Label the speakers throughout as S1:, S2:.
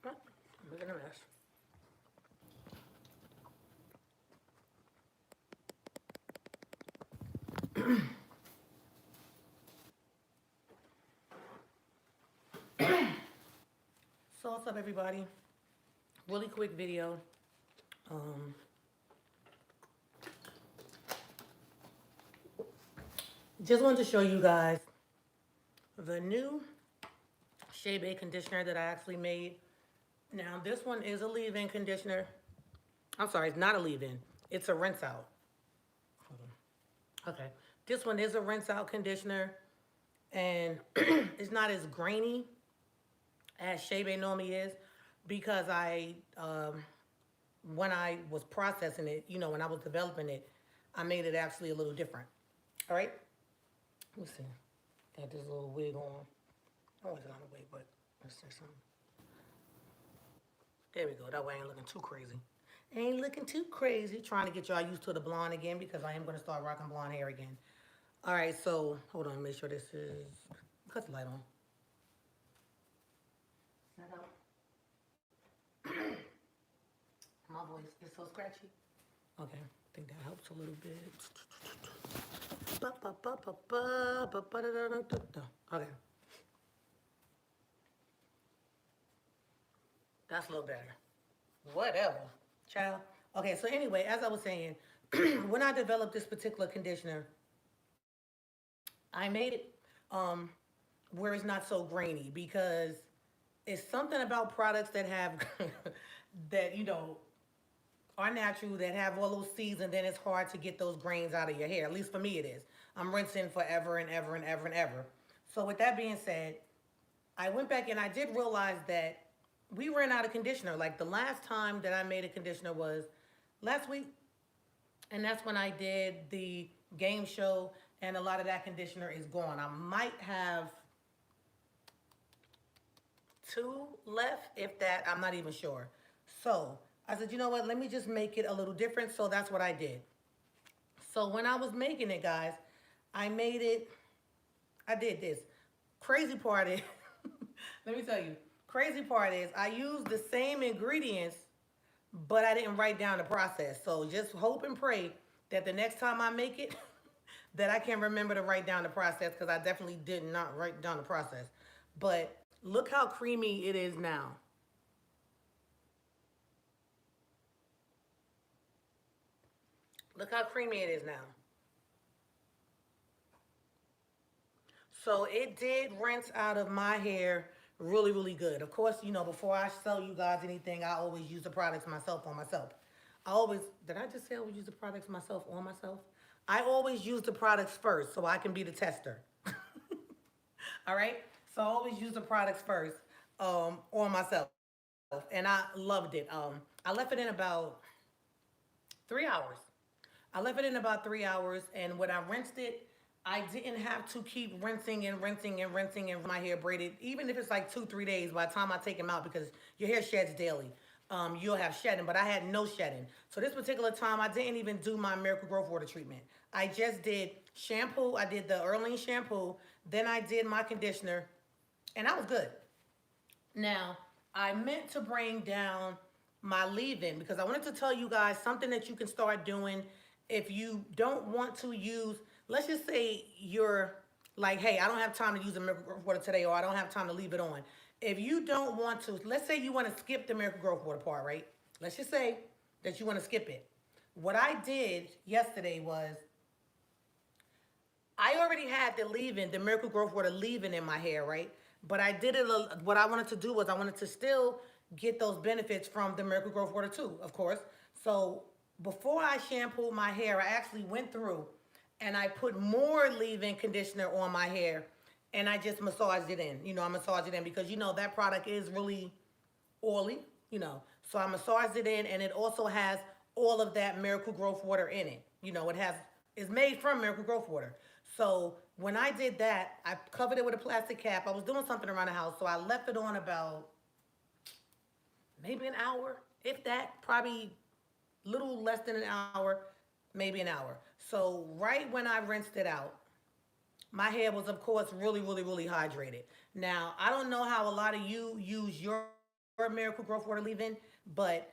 S1: I'm making a mess. So what's up, everybody? Really quick video. Um, just wanted to show you guys the new Shea Bay conditioner that I actually made. Now, this one is a leave-in conditioner. I'm sorry, it's not a leave-in. It's a rinse out. Hold on. Okay. This one is a rinse out conditioner, and it's not as grainy as Shea Bay normally is because when I was processing it, when I was developing it, I made it actually a little different. All right? Let me see. Got this little wig on. I always got a wig, but let's see something. There we go. That way I ain't looking too crazy. Ain't looking too crazy. Trying to get y'all used to the blonde again because I am going to start rocking blonde hair again. All right, so hold on. Make sure this is... Cut the light on. Is that out? My voice is so scratchy. Okay, I think that helps a little bit. Okay. That's a little better. Whatever. Child. Okay, so anyway, as I was saying, when I developed this particular conditioner, I made it where it's not so grainy because it's something about products that have that are natural, that have all those seeds, and then it's hard to get those grains out of your hair. At least for me, it is. I'm rinsing forever and ever and ever and ever. So with that being said, I went back and I did realize that we ran out of conditioner. Like the last time that I made a conditioner was last week, and that's when I did the game show, and a lot of that conditioner is gone. I might have two left, if that. I'm not even sure. So I said, you know what? Let me just make it a little different. So that's what I did. So when I was making it, guys, I made it. I did this. Crazy part is, let me tell you, crazy part is I used the same ingredients, but I didn't write down the process. So just hope and pray that the next time I make it, that I can remember to write down the process because I definitely did not write down the process. But look how creamy it is now. Look how creamy it is now. So it did rinse out of my hair really, really good. Of course, before I sell you guys anything, I always use the products myself on myself. Did I just say I would use the products myself on myself? I always use the products first so I can be the tester. All right? So I always use the products first on myself. And I loved it. I left it in about 3 hours. I left it in about 3 hours, and when I rinsed it, I didn't have to keep rinsing and rinsing and rinsing and my hair braided, even if it's like 2, 3 days by the time I take them out because your hair sheds daily. You'll have shedding, but I had no shedding. So this particular time, I didn't even do my Miracle Growth Water treatment. I just did shampoo. I did the Erling shampoo. Then I did my conditioner, and I was good. Now, I meant to bring down my leave-in because I wanted to tell you guys something that you can start doing if you don't want to use, let's just say you're like, hey, I don't have time to use the Miracle Growth Water today, or I don't have time to leave it on. If you don't want to, let's say you want to skip the Miracle Growth Water part, right? Let's just say that you want to skip it. What I did yesterday was I already had the Miracle Growth Water leave-in in my hair, right? But I did it, what I wanted to do was I wanted to still get those benefits from the Miracle Growth Water too, of course. So before I shampooed my hair, I actually went through and I put more leave-in conditioner on my hair and I just massaged it in. I massaged it in because, that product is really oily. So I massaged it in, and it also has all of that Miracle Growth Water in it. It's made from Miracle Growth Water. So when I did that, I covered it with a plastic cap. I was doing something around the house, so I left it on about maybe an hour, if that, probably a little less than an hour, maybe an hour. So right when I rinsed it out, my hair was, of course, really, really, really hydrated. Now, I don't know how a lot of you use your Miracle Growth Water leave-in, but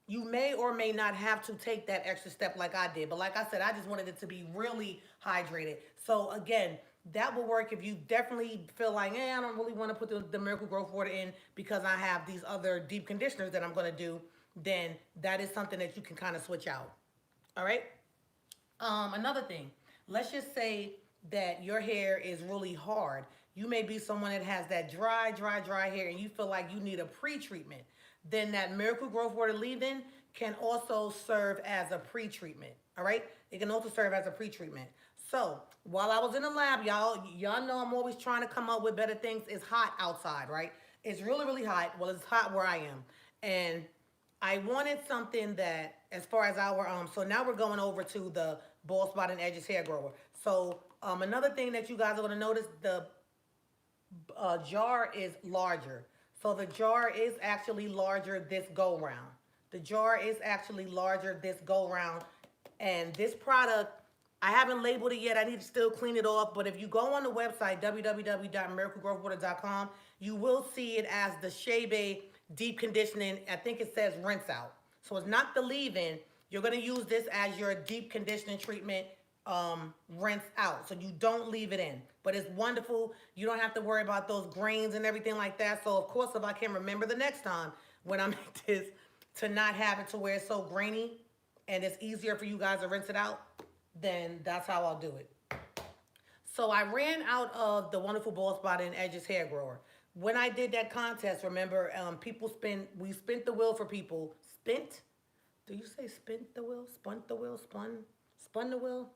S1: you may or may not have to take that extra step like I did. But like I said, I just wanted it to be really hydrated. So again, that will work if you definitely feel like, I don't really want to put the Miracle Growth Water in because I have these other deep conditioners that I'm going to do. Then that is something that you can kind of switch out. All right. Another thing, let's just say that your hair is really hard. You may be someone that has that dry hair and you feel like you need a pre-treatment. Then that Miracle Growth Water leave-in can also serve as a pre-treatment. All right? It can also serve as a pre-treatment. So while I was in the lab, y'all know I'm always trying to come up with better things. It's hot outside, right? It's really hot. Well, it's hot where I am. And I wanted something that, as far as our, so now we're going over to the bald spot and edges hair grower. So another thing that you guys are going to notice, the jar is larger. So the jar is actually larger this go round. The jar is actually larger this go round. And this product, I haven't labeled it yet. I need to still clean it off. But if you go on the website, www.miraclegrowthwater.com, you will see it as the Shea Bay Deep Conditioning. I think it says rinse out. So it's not the leave-in. You're going to use this as your deep conditioning treatment, rinse out. So you don't leave it in. But it's wonderful. You don't have to worry about those grains and everything like that. So, of course, if I can remember the next time when I make this to not have it to where it's so grainy and it's easier for you guys to rinse it out, then that's how I'll do it. So I ran out of the wonderful bald spot and edges hair grower. When I did that contest, remember, we spent the wheel for people. Spent? Do you say spent the wheel? Spun the wheel? Spun the wheel?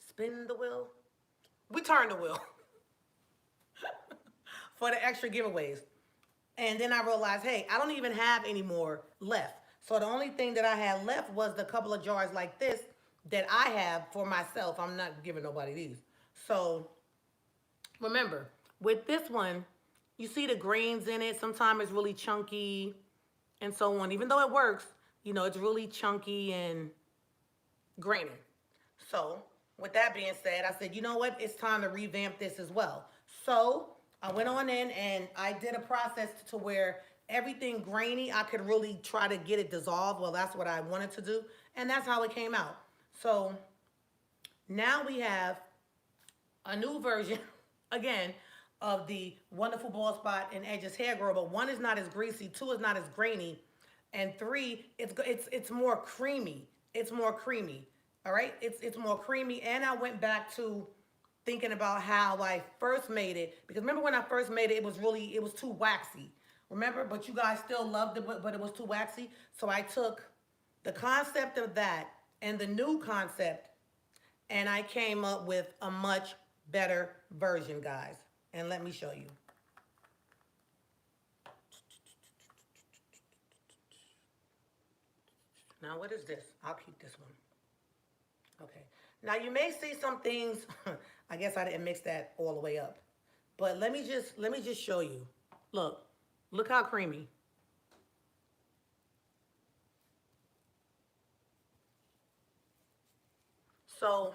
S1: Spin the wheel? We turned the wheel for the extra giveaways. And then I realized, hey, I don't even have any more left. So the only thing that I had left was the couple of jars like this that I have for myself. I'm not giving nobody these. So remember, with this one, you see the grains in it. Sometimes it's really chunky and so on. Even though it works, it's really chunky and grainy. So with that being said, I said, you know what? It's time to revamp this as well. So I went on in and I did a process to where everything grainy, I could really try to get it dissolved. Well, that's what I wanted to do. And that's how it came out. So now we have a new version, again, of the wonderful bald spot and edges hair grower. But 1 is not as greasy, 2 is not as grainy, and 3, it's more creamy. It's more creamy. All right, it's more creamy. And I went back to thinking about how I first made it, because remember when I first made it, it was too waxy. Remember, but you guys still loved it, but it was too waxy. So I took the concept of that and the new concept, and I came up with a much better version, guys. And let me show you. Now, what is this? I'll keep this one. Okay. Now, you may see some things. I guess I didn't mix that all the way up. But let me just show you. Look how creamy. So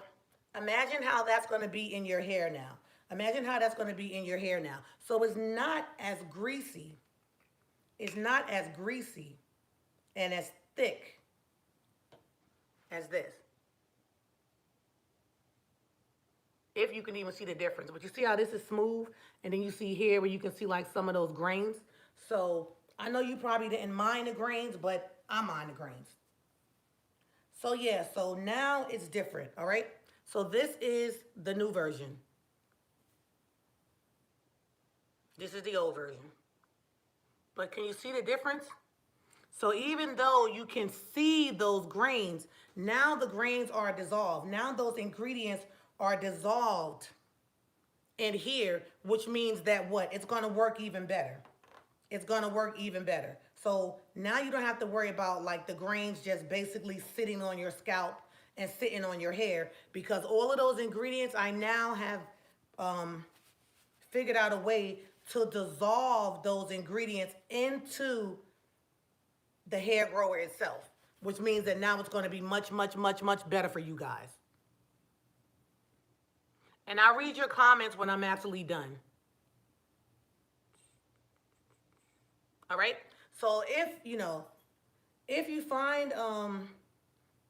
S1: imagine how that's going to be in your hair now. Imagine how that's going to be in your hair now. So it's not as greasy. It's not as greasy and as thick as this. If you can even see the difference. But you see how this is smooth? And then you see here where you can see like some of those grains. So I know you probably didn't mind the grains, but I mind the grains. So yeah, so now it's different, all right? So this is the new version. This is the old version. But can you see the difference? So even though you can see those grains, now the grains are dissolved. Now those ingredients are dissolved in here, which means that what? It's going to work even better. It's going to work even better. So now you don't have to worry about like the grains just basically sitting on your scalp and sitting on your hair, because all of those ingredients I now have figured out a way to dissolve those ingredients into the hair grower itself, which means that now it's going to be much better for you guys. And I'll read your comments when I'm actually done. All right. So if you find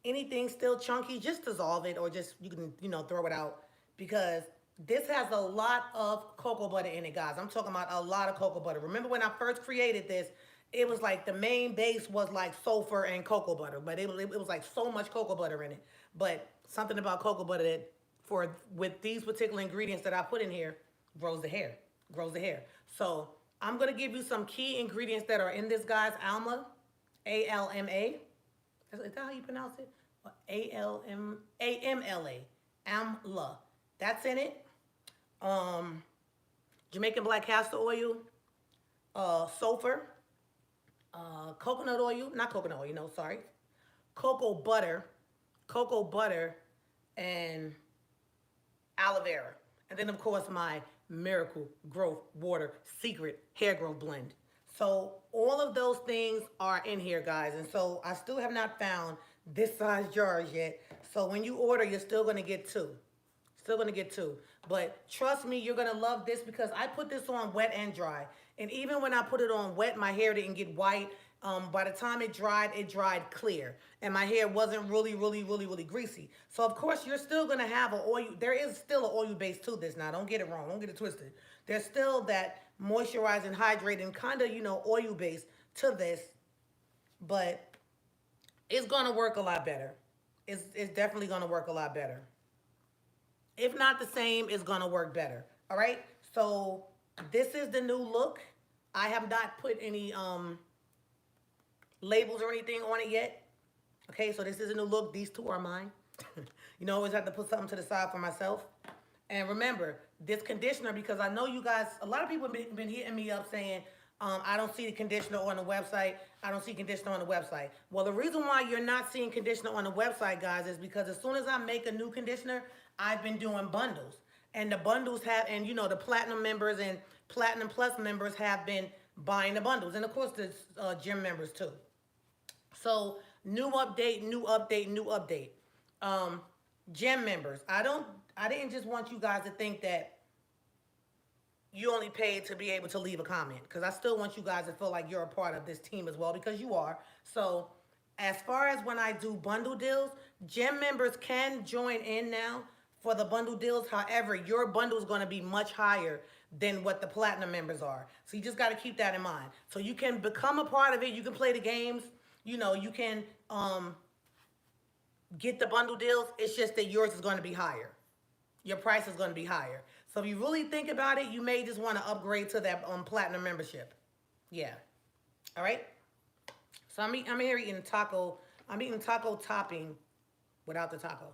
S1: anything still chunky, just dissolve it or just you can throw it out because this has a lot of cocoa butter in it, guys. I'm talking about a lot of cocoa butter. Remember when I first created this, it was like the main base was like sulfur and cocoa butter, but it was like so much cocoa butter in it. But something about cocoa butter that for with these particular ingredients that I put in here grows the hair, grows the hair. So I'm gonna give you some key ingredients that are in this, guys. Alma, ALMA. Is that how you pronounce it? AMLA. AMLA. That's in it. Um, Jamaican black castor oil, sulfur, coconut oil, not coconut oil, no, sorry. Cocoa butter, and aloe vera. And then, of course, my Miracle Growth Water Secret Hair Growth Blend. So all of those things are in here, guys. And so I still have not found this size jars yet. So when you order, you're still going to get two. Still going to get two. But trust me, you're going to love this because I put this on wet and dry. And even when I put it on wet, my hair didn't get white. By the time it dried clear. And my hair wasn't really greasy. So, of course, you're still going to have an oil. There is still an oil base to this now. Don't get it wrong. Don't get it twisted. There's still that moisturizing, hydrating, kind of, oil base to this. But it's going to work a lot better. It's definitely going to work a lot better. If not the same, it's going to work better. All right? So, this is the new look. I have not put any labels or anything on it yet. Okay, so this is a new look. These two are mine. Always have to put something to the side for myself. And remember, this conditioner, because I know you guys, a lot of people have been hitting me up saying, I don't see the conditioner on the website. I don't see conditioner on the website. Well, the reason why you're not seeing conditioner on the website, guys, is because as soon as I make a new conditioner, I've been doing bundles. And the bundles have, and the Platinum members and Platinum Plus members have been buying the bundles. And of course, the gym members too. So new update, new update, new update. Gym members. I didn't just want you guys to think that you only paid to be able to leave a comment. Because I still want you guys to feel like you're a part of this team as well, because you are. So as far as when I do bundle deals, gym members can join in now for the bundle deals. However, your bundle is going to be much higher than what the platinum members are. So you just got to keep that in mind. So you can become a part of it. You can play the games. You can get the bundle deals. It's just that yours is going to be higher. Your price is going to be higher. So if you really think about it, you may just want to upgrade to that platinum membership. Yeah. All right. So I'm here eating taco. I'm eating taco topping without the taco.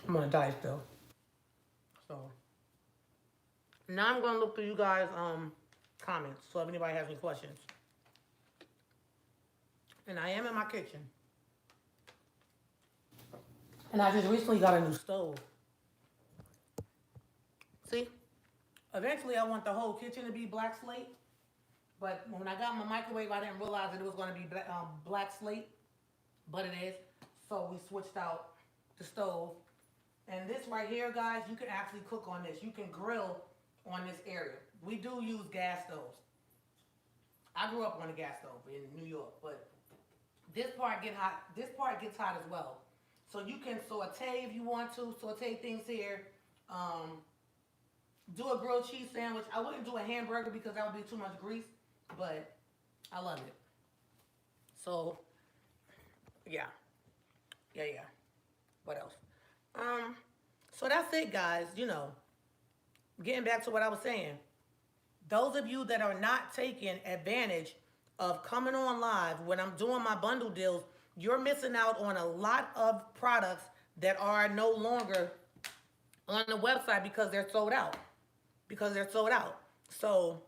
S1: I'm on a diet still. So now I'm going to look through you guys' comments. So if anybody has any questions. And I am in my kitchen. And I just recently got a new stove. See? Eventually I want the whole kitchen to be black slate. But when I got my microwave, I didn't realize that it was going to be black slate. But it is. So we switched out the stove. And this right here, guys, you can actually cook on this. You can grill on this area. We do use gas stoves. I grew up on a gas stove in New York, but this part gets hot. This part gets hot as well. So you can saute if you want to. Saute things here. Do a grilled cheese sandwich. I wouldn't do a hamburger because that would be too much grease, but I love it. So, yeah. Yeah. What else? So that's it, guys. Getting back to what I was saying. Those of you that are not taking advantage of coming on live when I'm doing my bundle deals, you're missing out on a lot of products that are no longer on the website because they're sold out. So,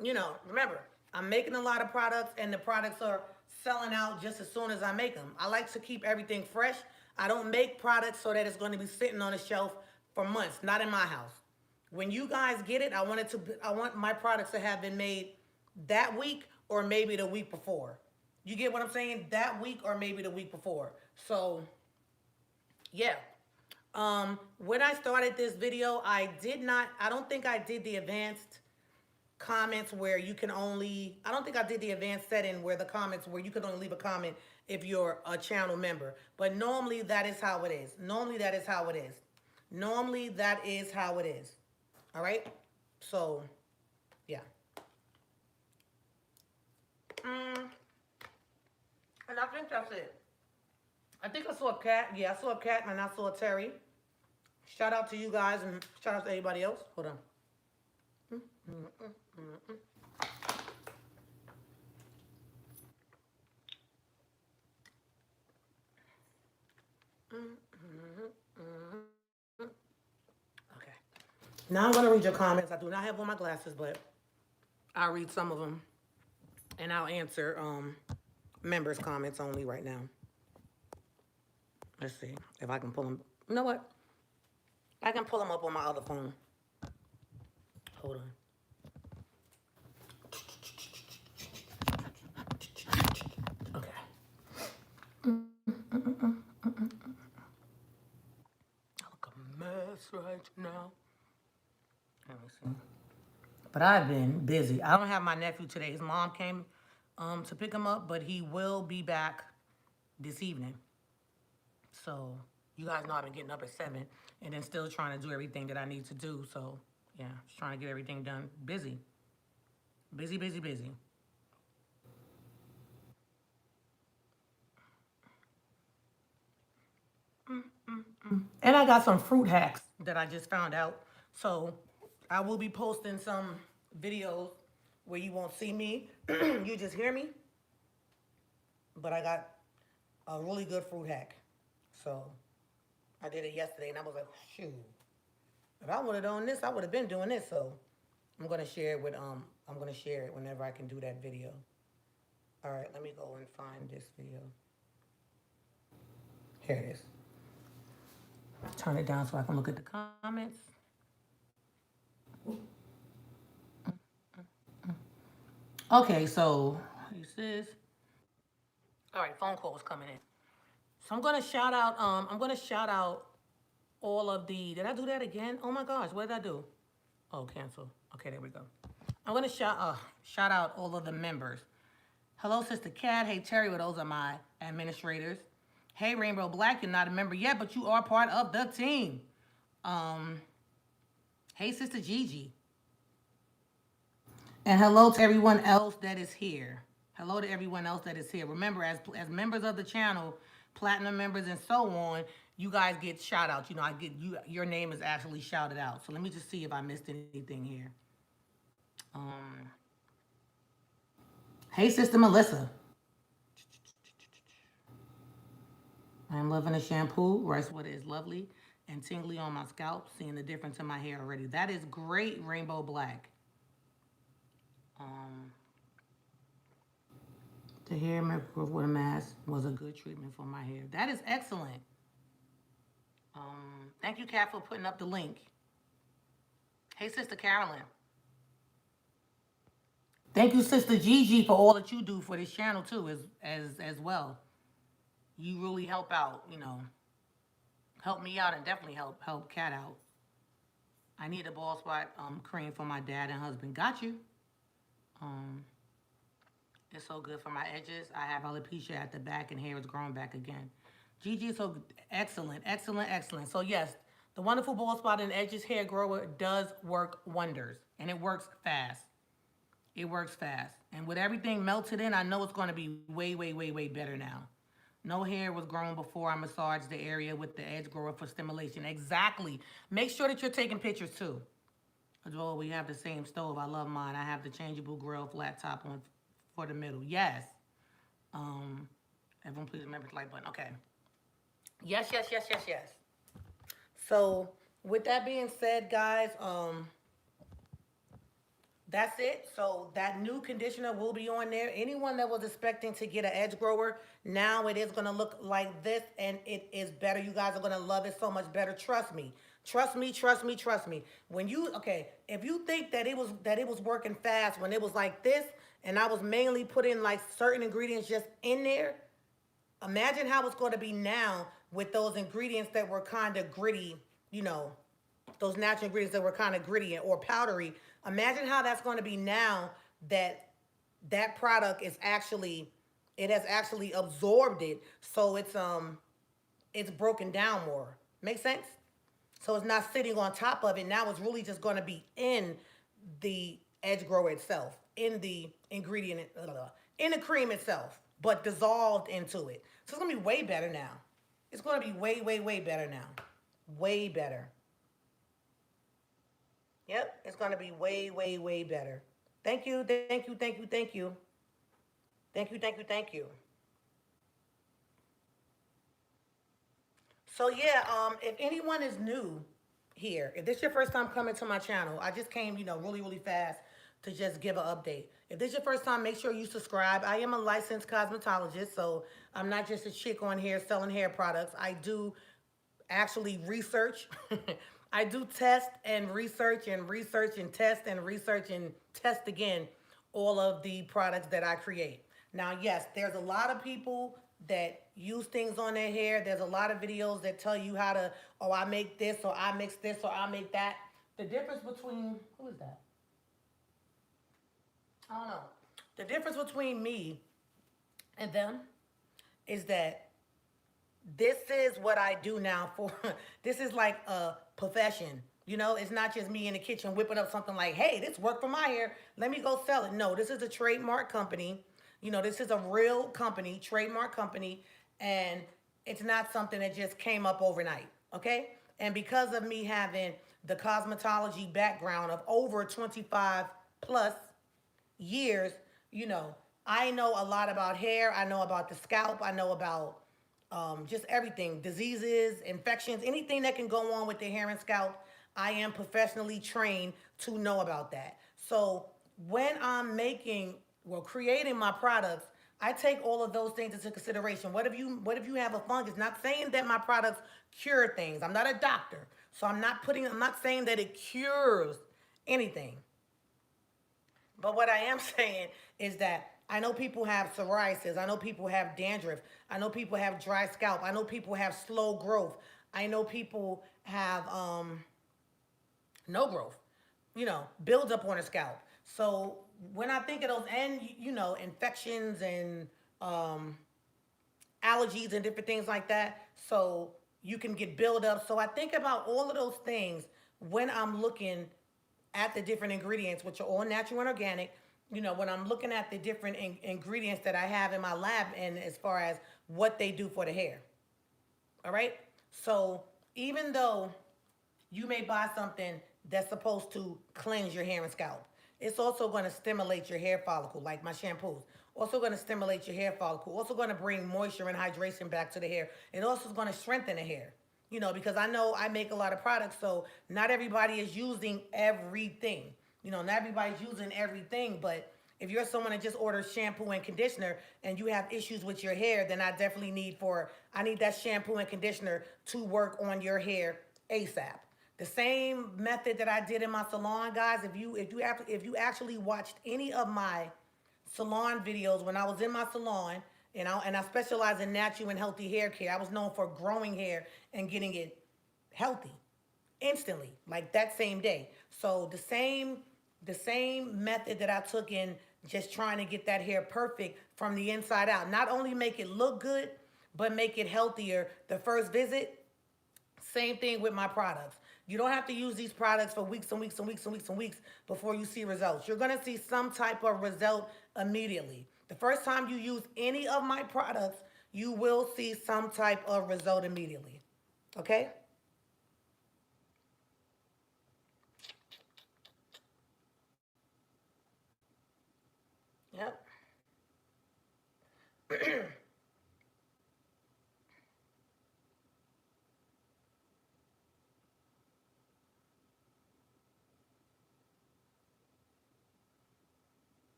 S1: remember, I'm making a lot of products and the products are selling out just as soon as I make them. I like to keep everything fresh. I don't make products so that it's going to be sitting on a shelf for months, not in my house. When you guys get it, I want my products to have been made that week or maybe the week before. You get what I'm saying? That week or maybe the week before. So, yeah. When I started this video, I don't think I did the advanced comments where you can only, I don't think I did the advanced setting where the comments where you can only leave a comment if you're a channel member. But normally that is how it is. Normally that is how it is. Normally that is how it is. All right? So, yeah. Mm, and I think that's it. I think I saw a cat. Yeah, I saw a cat and I saw a Terry. Shout out to you guys and shout out to everybody else. Hold on. Okay. Now I'm gonna read your comments. I do not have on my glasses, but I'll read some of them, and I'll answer members' comments only right now. Let's see if I can pull them. You know what? I can pull them up on my other phone. Hold on. Okay. I look a mess right now. Let me see. But I've been busy. I don't have my nephew today. His mom came to pick him up, but he will be back this evening. So you guys know I've been getting up at 7 and then still trying to do everything that I need to do. So yeah, just trying to get everything done. Busy. Busy, busy, busy. And I got some fruit hacks that I just found out. So I will be posting some videos where you won't see me. You just hear me. But I got a really good fruit hack. So I did it yesterday and I was like, shoot. If I would have done this, I would have been doing this. So I'm gonna share it with I'm gonna share it whenever I can do that video. All right, let me go and find this video. Here it is. Turn it down so I can look at the comments. Okay, so this is all right. Phone calls coming in. So I'm gonna shout out. I'm gonna shout out all of the. Did I do that again? Oh my gosh, what did I do? Oh, cancel. Okay, there we go. I'm gonna shout out all of the members. Hello, Sister Cat. Hey, Terry. Well, those are my administrators. Hey, Rainbow Black. You're not a member yet, but you are part of the team. Um, hey, Sister Gigi. And hello to everyone else that is here. Hello to everyone else that is here. Remember, as members of the channel, platinum members and so on, you guys get shout outs. You know, I get your name is actually shouted out. So let me just see if I missed anything here. Hey, Sister Melissa. I am loving the shampoo. Rice water is lovely and tingly on my scalp. Seeing the difference in my hair already. That is great, Rainbow Black. The hair miracle with a mask was a good treatment for my hair. That is excellent. Thank you, Kat, for putting up the link. Hey, Sister Carolyn. Thank you, Sister Gigi, for all that you do for this channel too, as well. You really help out, you know. Help me out and definitely help Kat out. I need a bald spot cream for my dad and husband. Got you. It's so good for my edges. I have alopecia at the back and hair is growing back again. Gigi is so excellent, excellent, excellent. So yes, the wonderful bald spot and edges hair grower does work wonders. And it works fast. It works fast. And with everything melted in, I know it's going to be way, way, way, way better now. No hair was grown before I massaged the area with the edge grower for stimulation. Exactly. Make sure that you're taking pictures too. Well, we have the same stove. I love mine. I have the changeable grill flat top on for the middle. Yes. Everyone please remember the like button. Okay. Yes, yes, yes, yes, yes. So with that being said, guys, that's it. So that new conditioner will be on there. Anyone that was expecting to get an edge grower, now it is going to look like this and it is better. You guys are going to love it so much better. Trust me. Trust me, trust me, trust me. When you, okay, if you think that it was working fast when it was like this and I was mainly putting like certain ingredients just in there, imagine how it's going to be now with those ingredients that were kind of gritty, you know, those natural ingredients that were kind of gritty or powdery. Imagine how that's going to be now that that product is actually, it has actually absorbed it, so it's broken down more. Make sense? So it's not sitting on top of it. Now it's really just going to be in the edge grower itself, in the ingredient, in the cream itself, but dissolved into it. So it's going to be way better now. It's going to be way, way, way better now. Way better. Yep, it's going to be way, way, way better. Thank you, thank you, thank you, thank you. Thank you, thank you, thank you. So yeah, if anyone is new here, if this is your first time coming to my channel, I just came, really, really fast to just give an update. If this is your first time, make sure you subscribe. I am a licensed cosmetologist, so I'm not just a chick on here selling hair products. I do actually research. I do test and research and research and test and research and test again all of the products that I create. Now, yes, there's a lot of people that use things on their hair. There's a lot of videos that tell you how to, oh, I make this or I mix this or I make that. The difference between, who is that? I don't know. The difference between me and them is that this is what I do now for this is like a profession. It's not just me in the kitchen whipping up something like, hey, this worked for my hair. Let me go sell it. No, this is a trademark company. This is a real company, trademark company, and it's not something that just came up overnight. Okay? And because of me having the cosmetology background of over 25 plus years, you know, I know a lot about hair. I know about the scalp. I know about just everything, diseases, infections, anything that can go on with the hair and scalp. I am professionally trained to know about that. So when I'm creating my products, I take all of those things into consideration. What if you have a fungus? Not saying that my products cure things. I'm not a doctor. So I'm not saying that it cures anything. But what I am saying is that I know people have psoriasis. I know people have dandruff. I know people have dry scalp. I know people have slow growth. I know people have no growth, builds up on the scalp. So when I think of those, and infections and um, allergies and different things like that, so you can get buildup. So I think about all of those things when I'm looking at the different ingredients, which are all natural and organic. When I'm looking at the different ingredients that I have in my lab, and as far as what they do for the hair. All right. So even though you may buy something that's supposed to cleanse your hair and scalp, it's also going to stimulate your hair follicle, like my shampoos. Also going to stimulate your hair follicle. Also going to bring moisture and hydration back to the hair. It also is going to strengthen the hair. Because I know I make a lot of products, so not everybody is using everything. Not everybody's using everything, but if you're someone that just orders shampoo and conditioner and you have issues with your hair, then I need that shampoo and conditioner to work on your hair ASAP. The same method that I did in my salon, guys. If you actually watched any of my salon videos when I was in my salon, and I specialize in natural and healthy hair care. I was known for growing hair and getting it healthy instantly, like that same day. So the same method that I took in just trying to get that hair perfect from the inside out. Not only make it look good, but make it healthier the first visit. Same thing with my products. You don't have to use these products for weeks and weeks and weeks and weeks and weeks before you see results. You're going to see some type of result immediately. The first time you use any of my products, you will see some type of result immediately. Okay? Yep.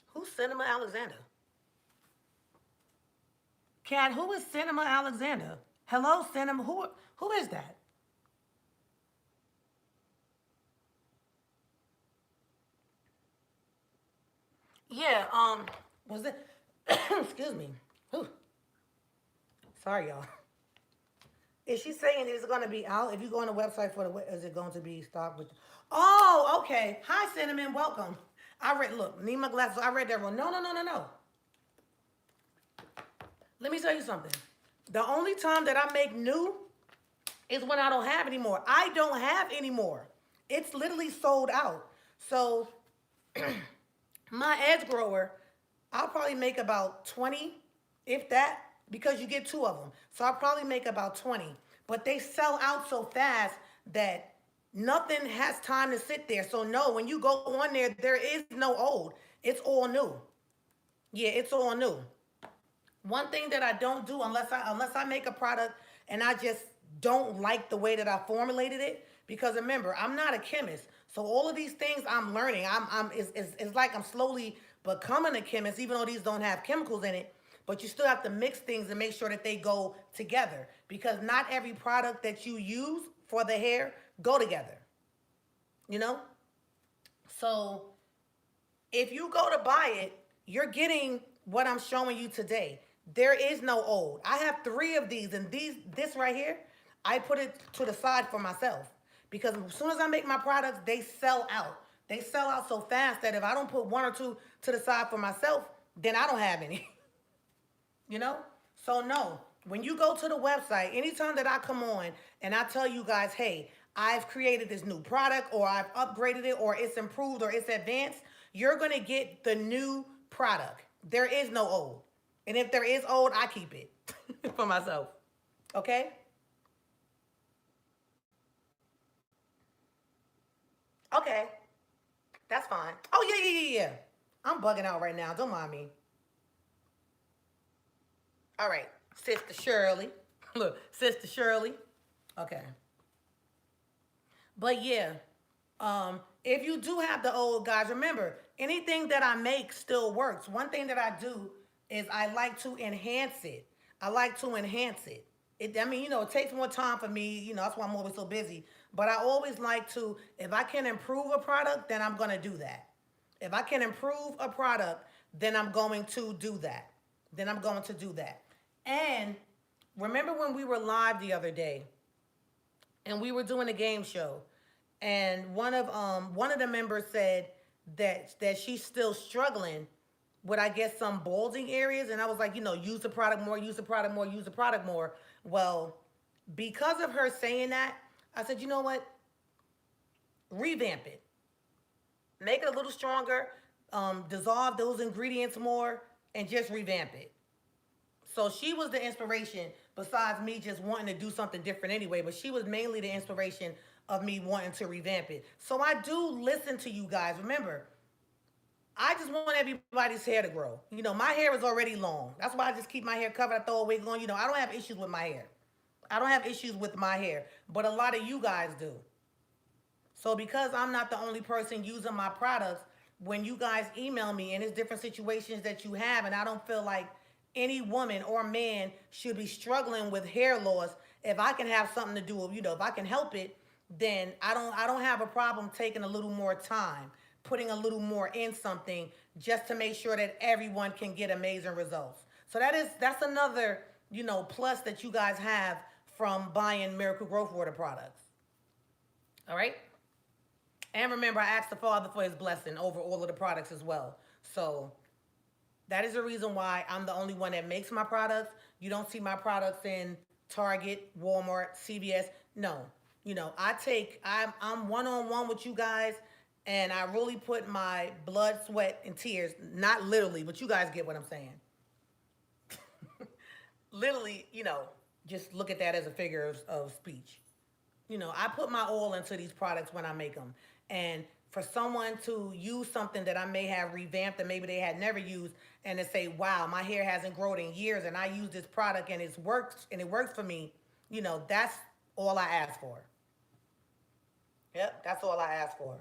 S1: Who's Cinema Alexander? Cat, who is Cinema Alexander? Hello, Cinema. Who is that? Yeah, was it excuse me. Whew. Sorry, y'all. Is she saying it's going to be out? If you go on the website for the, is it going to be stocked with? Oh, okay. Hi, Cinnamon. Welcome. I read, look, need my glasses. I read that wrong. No, no, no, no, no. Let me tell you something. The only time that I make new is when I don't have anymore. I don't have anymore. It's literally sold out. So my edge grower, I'll probably make about 20, if that, because you get two of them. So I'll probably make about 20. But they sell out so fast that nothing has time to sit there. So no, when you go on there, there is no old. It's all new. Yeah, it's all new. One thing that I don't do unless I make a product and I just don't like the way that I formulated it, because remember, I'm not a chemist. So all of these things I'm learning. I'm it's like I'm slowly becoming a chemist, even though these don't have chemicals in it. But you still have to mix things and make sure that they go together, because not every product that you use for the hair go together. You know? So if you go to buy it, you're getting what I'm showing you today. There is no old. I have three of these, and this right here, I put it to the side for myself, because as soon as I make my products, they sell out. They sell out so fast that if I don't put one or two to the side for myself, then I don't have any. You know? So no, when you go to the website, anytime that I come on and I tell you guys, hey, I've created this new product, or I've upgraded it, or it's improved, or it's advanced, you're going to get the new product. There is no old. And if there is old, I keep it for myself. Okay? Okay. That's fine. Oh, yeah, yeah, yeah, yeah. I'm bugging out right now. Don't mind me. All right. Sister Shirley. Look, Sister Shirley. Okay. But yeah, if you do have the old, guys, remember, anything that I make still works. One thing that I do is I like to enhance it. I like to enhance it. I mean, it takes more time for me. That's why I'm always so busy. But I always like to, if I can improve a product, then I'm going to do that. If I can improve a product, then I'm going to do that. Then I'm going to do that. And remember when we were live the other day and we were doing a game show, and one of the members said that she's still struggling with, I guess, some balding areas, and I was like, use the product more, use the product more, use the product more. Well, because of her saying that, I said, you know what? Revamp it, make it a little stronger, dissolve those ingredients more, and just revamp it. So she was the inspiration, besides me just wanting to do something different anyway, but she was mainly the inspiration of me wanting to revamp it. So I do listen to you guys. Remember, I just want everybody's hair to grow. My hair is already long. That's why I just keep my hair covered. I throw a wig on. I don't have issues with my hair. I don't have issues with my hair, but a lot of you guys do. So because I'm not the only person using my products, when you guys email me and it's different situations that you have, and I don't feel like any woman or man should be struggling with hair loss, if I can have something to do with, if I can help it, then I don't have a problem taking a little more time, putting a little more in something, just to make sure that everyone can get amazing results. So that's another, plus that you guys have from buying Miracle Growth Water products. All right? And remember, I asked the Father for his blessing over all of the products as well. So that is the reason why I'm the only one that makes my products. You don't see my products in Target, Walmart, CVS. No. I'm one-on-one with you guys, and I really put my blood, sweat, and tears, not literally, but you guys get what I'm saying. Literally, just look at that as a figure of speech. I put my all into these products when I make them. And for someone to use something that I may have revamped that maybe they had never used, and to say, wow, my hair hasn't grown in years and I use this product and it works for me, that's all I ask for. Yep, that's all I ask for.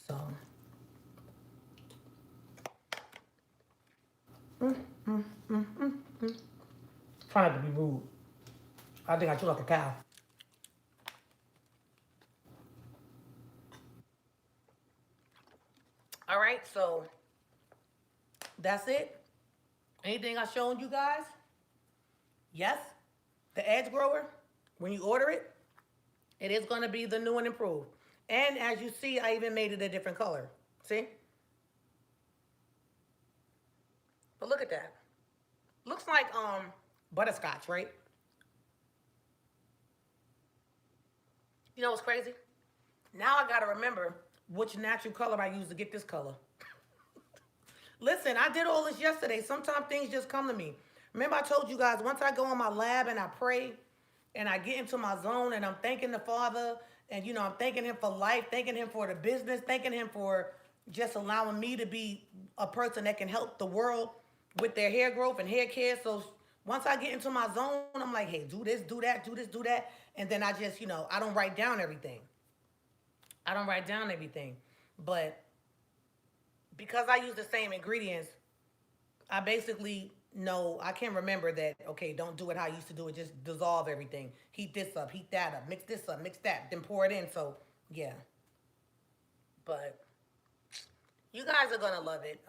S1: So, try not to be rude. I think I took like a cow. All right, so that's it. Anything I showed you guys? Yes. The edge grower, when you order it, it is going to be the new and improved. And as you see, I even made it a different color. See? But look at that. Looks like butterscotch, right? You know what's crazy? Now I gotta remember which natural color I used to get this color. Listen, I did all this yesterday. Sometimes things just come to me. Remember, I told you guys once I go in my lab and I pray and I get into my zone and I'm thanking the Father and I'm thanking Him for life, thanking Him for the business, thanking Him for just allowing me to be a person that can help the world with their hair growth and hair care. So once I get into my zone, I'm like, hey, do this, do that, do this, do that. And then I just, I don't write down everything. I don't write down everything. But because I use the same ingredients, I basically know I can remember that. Okay, don't do it how I used to do it. Just dissolve everything. Heat this up, heat that up, mix this up, mix that, then pour it in. So yeah, but you guys are gonna love it.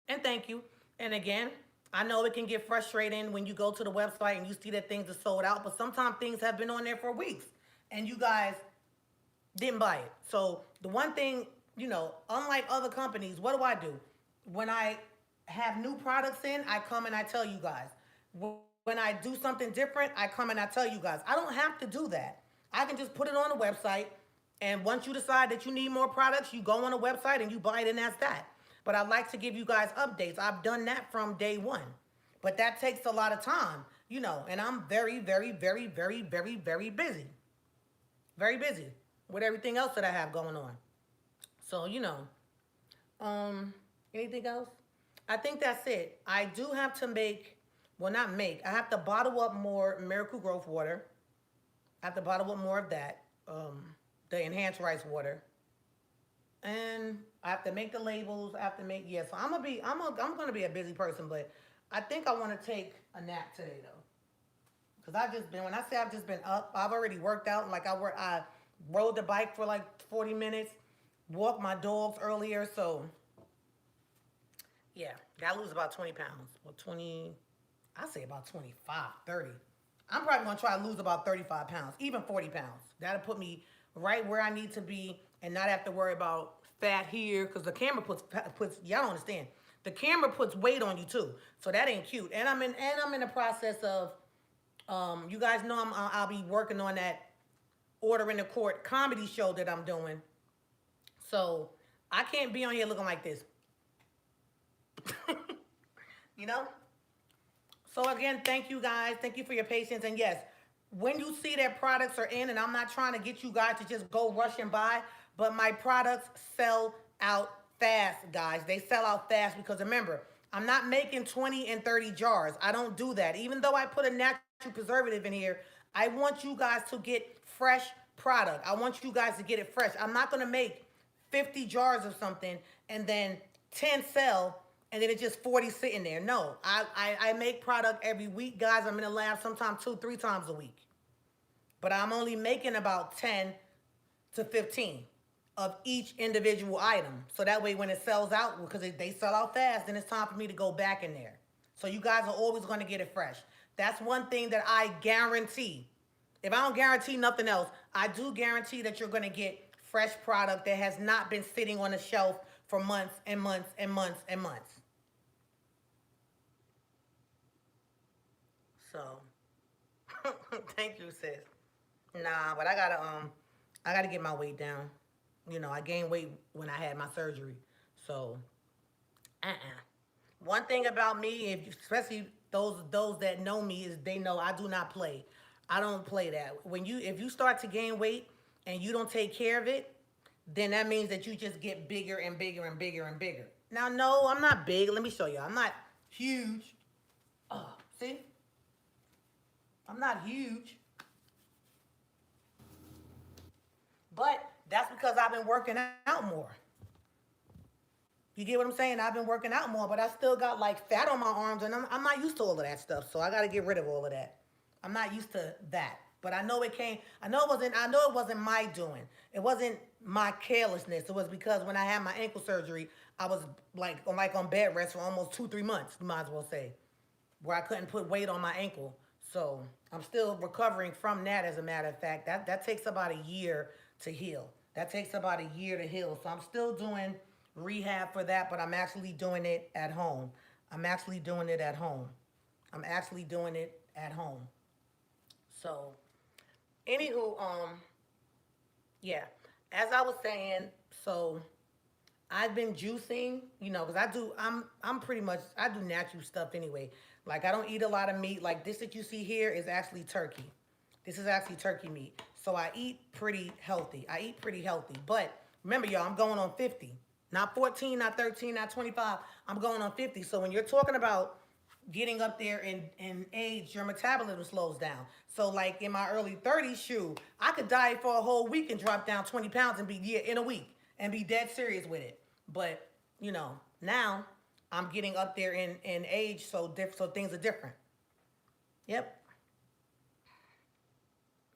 S1: And thank you. And again, I know it can get frustrating when you go to the website and you see that things are sold out, but sometimes things have been on there for weeks, and you guys didn't buy it. So the one thing, unlike other companies, what do I do? When I have new products in, I come and I tell you guys. When I do something different, I come and I tell you guys. I don't have to do that. I can just put it on the website, and once you decide that you need more products, you go on the website and you buy it, and that's that. But I like to give you guys updates. I've done that from day one. But that takes a lot of time, and I'm very, very, very, very, very, very busy. Very busy with everything else that I have going on. So, um, anything else? I think that's it. I do have to make, well, not make, I have to bottle up more Miracle Growth water. I have to bottle up more of that, the enhanced rice water. And I have to make the labels. I have to make, yeah. So I'm gonna be a busy person, but I think I want to take a nap today though, because I've just been. When I say I've just been up, I've already worked out. Like I rode the bike for like 40 minutes, walked my dogs earlier. So yeah, gotta lose about 20 pounds. Well, 20, I say about 25, 30. I'm probably gonna try to lose about 35 pounds, even 40 pounds. That'll put me right where I need to be and not have to worry about fat here, because the camera puts y'all don't understand. The camera puts weight on you too, so that ain't cute. And I'm in the process of you guys know I'll be working on that Order in the Court comedy show that I'm doing. So I can't be on here looking like this. you know? So again, thank you guys. Thank you for your patience. And yes, when you see that products are in, and I'm not trying to get you guys to just go rush and buy, but my products sell out fast, guys. They sell out fast because remember, I'm not making 20 and 30 jars. I don't do that. Even though I put a natural preservative in here, I want you guys to get fresh product. I want you guys to get it fresh. I'm not going to make 50 jars of something and then 10 sell and then it's just 40 sitting there. No, I make product every week, guys. I'm in the lab sometimes 2, 3 times a week. But I'm only making about 10 to 15 of each individual item. So that way when it sells out, because they sell out fast, then it's time for me to go back in there. So you guys are always going to get it fresh. That's one thing that I guarantee. If I don't guarantee nothing else, I do guarantee that you're going to get fresh product that has not been sitting on the shelf for months and months and months and months. So, thank you, sis. Nah, but I gotta get my weight down. I gained weight when I had my surgery. So, one thing about me, especially those that know me, is they know I do not play. I don't play that. If you start to gain weight and you don't take care of it, then that means that you just get bigger and bigger and bigger and bigger. Now, no, I'm not big. Let me show you. I'm not huge. Oh, see? I'm not huge. But that's because I've been working out more. You get what I'm saying? I've been working out more, but I still got like fat on my arms, and I'm not used to all of that stuff. So I got to get rid of all of that. I'm not used to that. But I know it came. I know it wasn't my doing. It wasn't my carelessness. It was because when I had my ankle surgery, I was like on bed rest for almost 2 3 months. You might as well say, where I couldn't put weight on my ankle. So I'm still recovering from that. As a matter of fact, that takes about a year to heal. That takes about a year to heal. So I'm still doing rehab for that, but I'm actually doing it at home. I'm actually doing it at home. I'm actually doing it at home. So, anywho, yeah, as I was saying, so I've been juicing, because I'm pretty much, I do natural stuff anyway. Like, I don't eat a lot of meat. Like, this that you see here is actually turkey. This is actually turkey meat. So I eat pretty healthy. I eat pretty healthy. But remember, y'all, I'm going on 50. Not 14, not 13, not 25. I'm going on 50. So when you're talking about getting up there in age, your metabolism slows down. So like in my early 30s, I could diet for a whole week and drop down 20 pounds and be, yeah, in a week and be dead serious with it. But, now I'm getting up there in age, so things are different. Yep.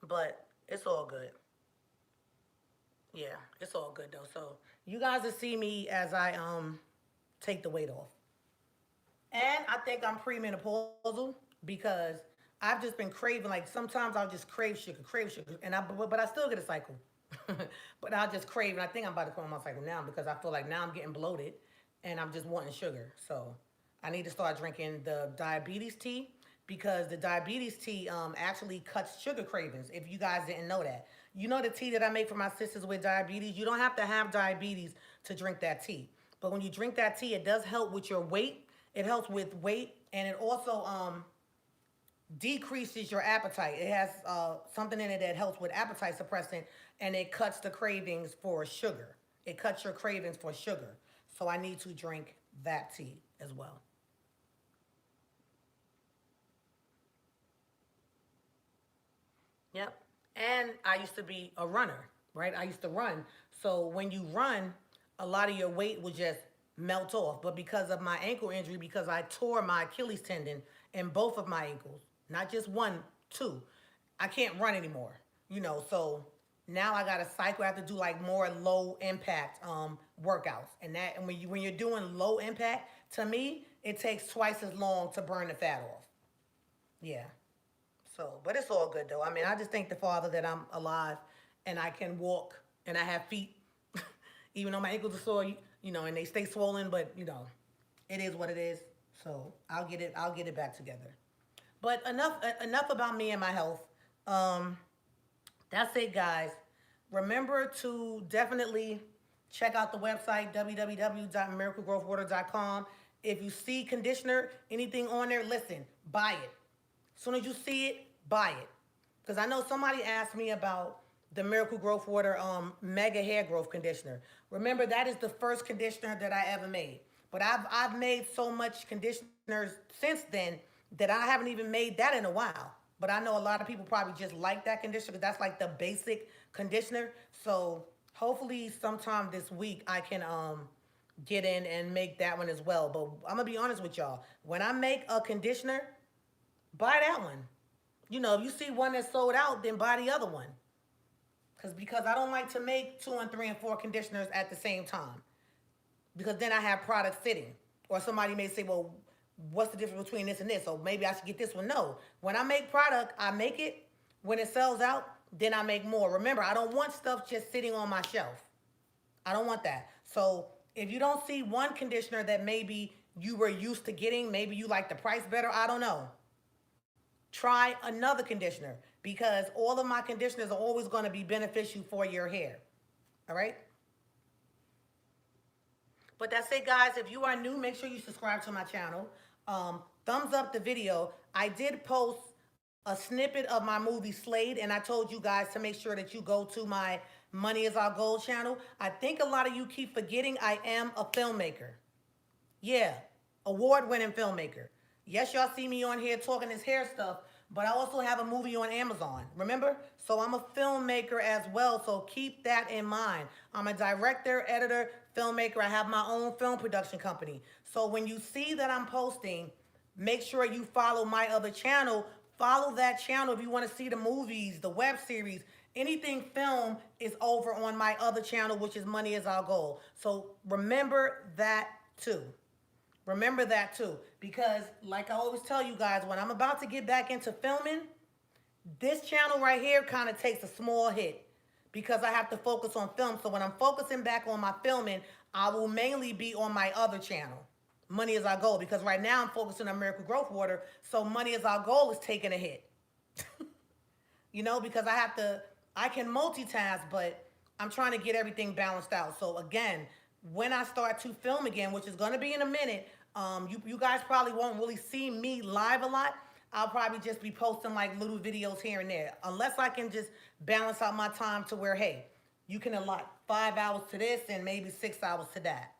S1: But it's all good. Yeah, it's all good though. So you guys will see me as I take the weight off. And I think I'm premenopausal because I've just been craving. Like sometimes I'll just crave sugar, and I still get a cycle. But I'll just crave, and I think I'm about to come on my cycle now because I feel like now I'm getting bloated, and I'm just wanting sugar. So I need to start drinking the diabetes tea because the diabetes tea actually cuts sugar cravings. If you guys didn't know that, the tea that I make for my sisters with diabetes. You don't have to have diabetes to drink that tea, but when you drink that tea, it does help with your weight. It helps with weight, and it also decreases your appetite. It has something in it that helps with appetite suppressant, and it cuts the cravings for sugar. It cuts your cravings for sugar. So I need to drink that tea as well. Yep. And I used to be a runner, right? I used to run. So when you run, a lot of your weight would just melt off. But because of my ankle injury, because I tore my Achilles tendon in both of my ankles, not just one, two, I can't run anymore. So now I got to cycle. I have to do like more low impact workouts, and when you're doing low impact, to me it takes twice as long to burn the fat off. Yeah. So, but it's all good though. I mean, I just thank the Father that I'm alive and I can walk and I have feet, even though my ankles are sore, and they stay swollen. But it is what it is. So I'll get it. I'll get it back together. But enough about me and my health. Um, that's it, guys. Remember to definitely check out the website www.miraclegrowthwater.com. If you see conditioner, anything on there, listen, buy it. As soon as you see it, buy it. Because I know somebody asked me about the Miracle Growth Water Mega Hair Growth Conditioner. Remember, that is the first conditioner that I ever made. But I've made so much conditioners since then that I haven't even made that in a while. But I know a lot of people probably just like that conditioner because that's like the basic conditioner. So hopefully sometime this week I can get in and make that one as well. But I'm gonna be honest with y'all. When I make a conditioner, buy that one. If you see one that's sold out, then buy the other one. Because I don't like to make 2 and 3 and 4 conditioners at the same time. Because then I have products sitting. Or somebody may say, well, what's the difference between this and this? So maybe I should get this one. No. When I make product, I make it. When it sells out, then I make more. Remember, I don't want stuff just sitting on my shelf. I don't want that. So if you don't see one conditioner that maybe you were used to getting, maybe you like the price better, I don't know. Try another conditioner because all of my conditioners are always going to be beneficial for your hair. All right? But that's it, guys. If you are new, make sure you subscribe to my channel. Thumbs up the video. I did post a snippet of my movie Slade, and I told you guys to make sure that you go to my Money is Our Gold channel. I think a lot of you keep forgetting I am a filmmaker. Yeah, award-winning filmmaker. Yes, y'all see me on here talking this hair stuff, but I also have a movie on Amazon, remember? So I'm a filmmaker as well, so keep that in mind. I'm a director, editor, filmmaker. I have my own film production company. So when you see that I'm posting, make sure you follow my other channel Follow that channel if you want to see the movies, the web series, anything film is over on my other channel, which is Money is Our Goal. So remember that too. Remember that too. Because like I always tell you guys, when I'm about to get back into filming, this channel right here kind of takes a small hit because I have to focus on film. So when I'm focusing back on my filming, I will mainly be on my other channel, Money is Our Goal, because right now I'm focusing on Miracle Growth Water. So Money is Our Goal is taking a hit. Because I can multitask, but I'm trying to get everything balanced out. So again, when I start to film again, which is going to be in a minute, you guys probably won't really see me live a lot. I'll probably just be posting like little videos here and there, unless I can just balance out my time to where, hey, you can allot 5 hours to this and maybe 6 hours to that.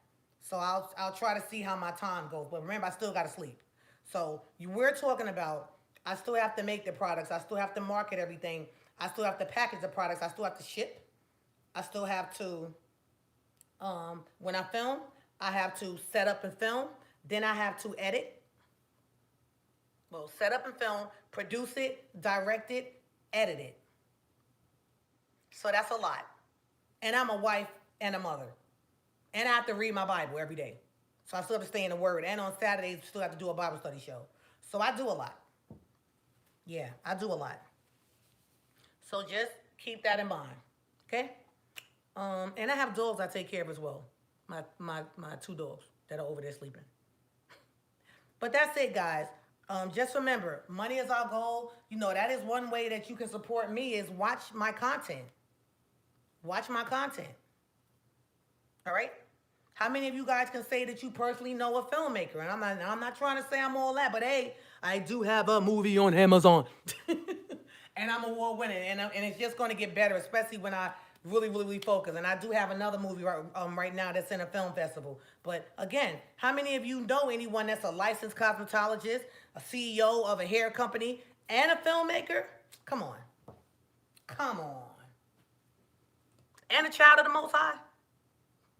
S1: So I'll try to see how my time goes. But remember, I still got to sleep. So we're talking about, I still have to make the products. I still have to market everything. I still have to package the products. I still have to ship. I still have to, when I film, I have to set up and film. Then I have to edit. Well, set up and film, produce it, direct it, edit it. So that's a lot. And I'm a wife and a mother. And I have to read my Bible every day. So I still have to stay in the Word. And on Saturdays, still have to do a Bible study show. So I do a lot. Yeah, I do a lot. So just keep that in mind. Okay? And I have dogs I take care of as well. My 2 dogs that are over there sleeping. But that's it, guys. Just remember, Money is Our Goal. That is one way that you can support me is watch my content. Watch my content. All right? How many of you guys can say that you personally know a filmmaker? And I'm not trying to say I'm all that, but hey, I do have a movie on Amazon. And I'm award winning. And it's just going to get better, especially when I really, really, really focus. And I do have another movie right now that's in a film festival. But again, how many of you know anyone that's a licensed cosmetologist, a CEO of a hair company, and a filmmaker? Come on. Come on. And a child of the Most High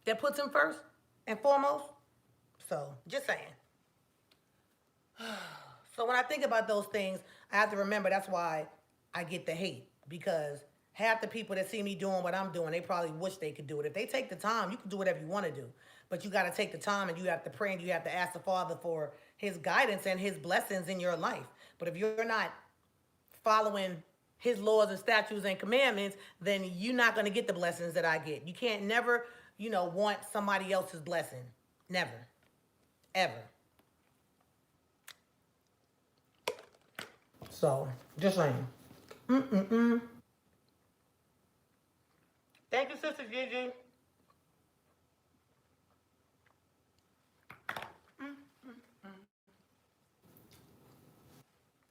S1: that puts him first and foremost. So, just saying. So when I think about those things, I have to remember that's why I get the hate. Because half the people that see me doing what I'm doing, they probably wish they could do it. If they take the time, you can do whatever you want to do. But you got to take the time and you have to pray and you have to ask the Father for his guidance and his blessings in your life. But if you're not following his laws and statutes and commandments, then you're not going to get the blessings that I get. You can't never, want somebody else's blessing. Never. Ever. So, just saying. Thank you, Sister Gigi.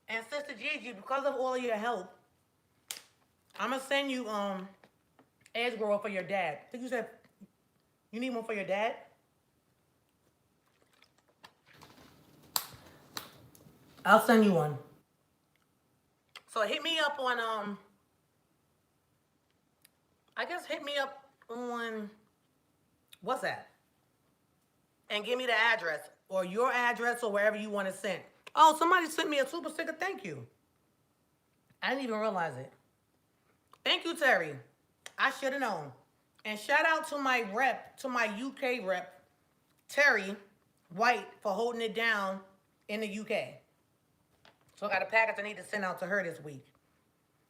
S1: And Sister Gigi, because of all of your help, I'm going to send you edge grower for your dad. I think you said you need one for your dad? I'll send you one. So hit me up on, hit me up on WhatsApp and give me the address or your address or wherever you want to send. Oh, somebody sent me a super sticker. Thank you. I didn't even realize it. Thank you, Terry. I should have known. And shout out to my rep, to my UK rep, Terry White, for holding it down in the UK. So I got a package I need to send out to her this week.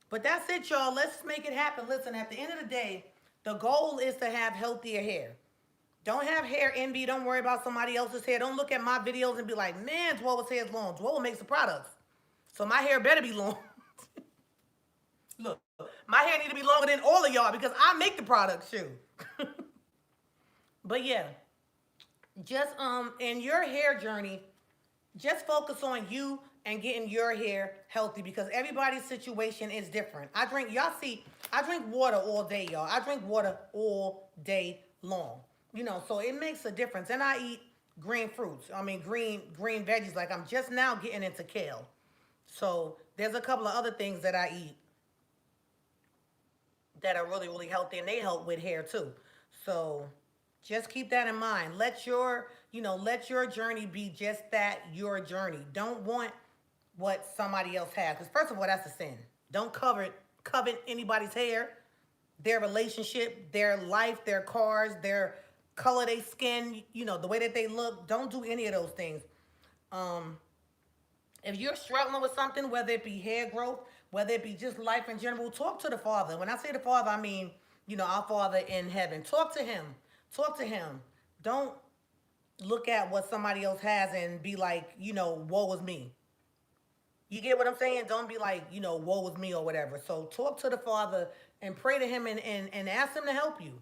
S1: But that's it, y'all. Let's make it happen. Listen, at the end of the day, the goal is to have healthier hair. Don't have hair envy. Don't worry about somebody else's hair. Don't look at my videos and be like, man, Dwowa's hair is long. Dwowa makes the products. So my hair better be long. Look, my hair need to be longer than all of y'all because I make the products too. But yeah, just in your hair journey, just focus on you and getting your hair healthy because everybody's situation is different. I drink water all day, y'all. I drink water all day long. So it makes a difference. And I eat green fruits. Green veggies. Like I'm just now getting into kale. So there's a couple of other things that I eat that are really, really healthy and they help with hair too. So just keep that in mind. Let your journey be just that, your journey. Don't want what somebody else has. Because first of all, that's a sin. Don't covet anybody's hair, their relationship, their life, their cars, their color, their skin, the way that they look. Don't do any of those things. Um, if you're struggling with something, whether it be hair growth, whether it be just life in general, talk to the Father. When I say the Father, I mean, our Father in heaven. Talk to him. Talk to him. Don't look at what somebody else has and be like, woe is me. You get what I'm saying? Don't be like, woe is me or whatever. So talk to the Father and pray to him and ask him to help you.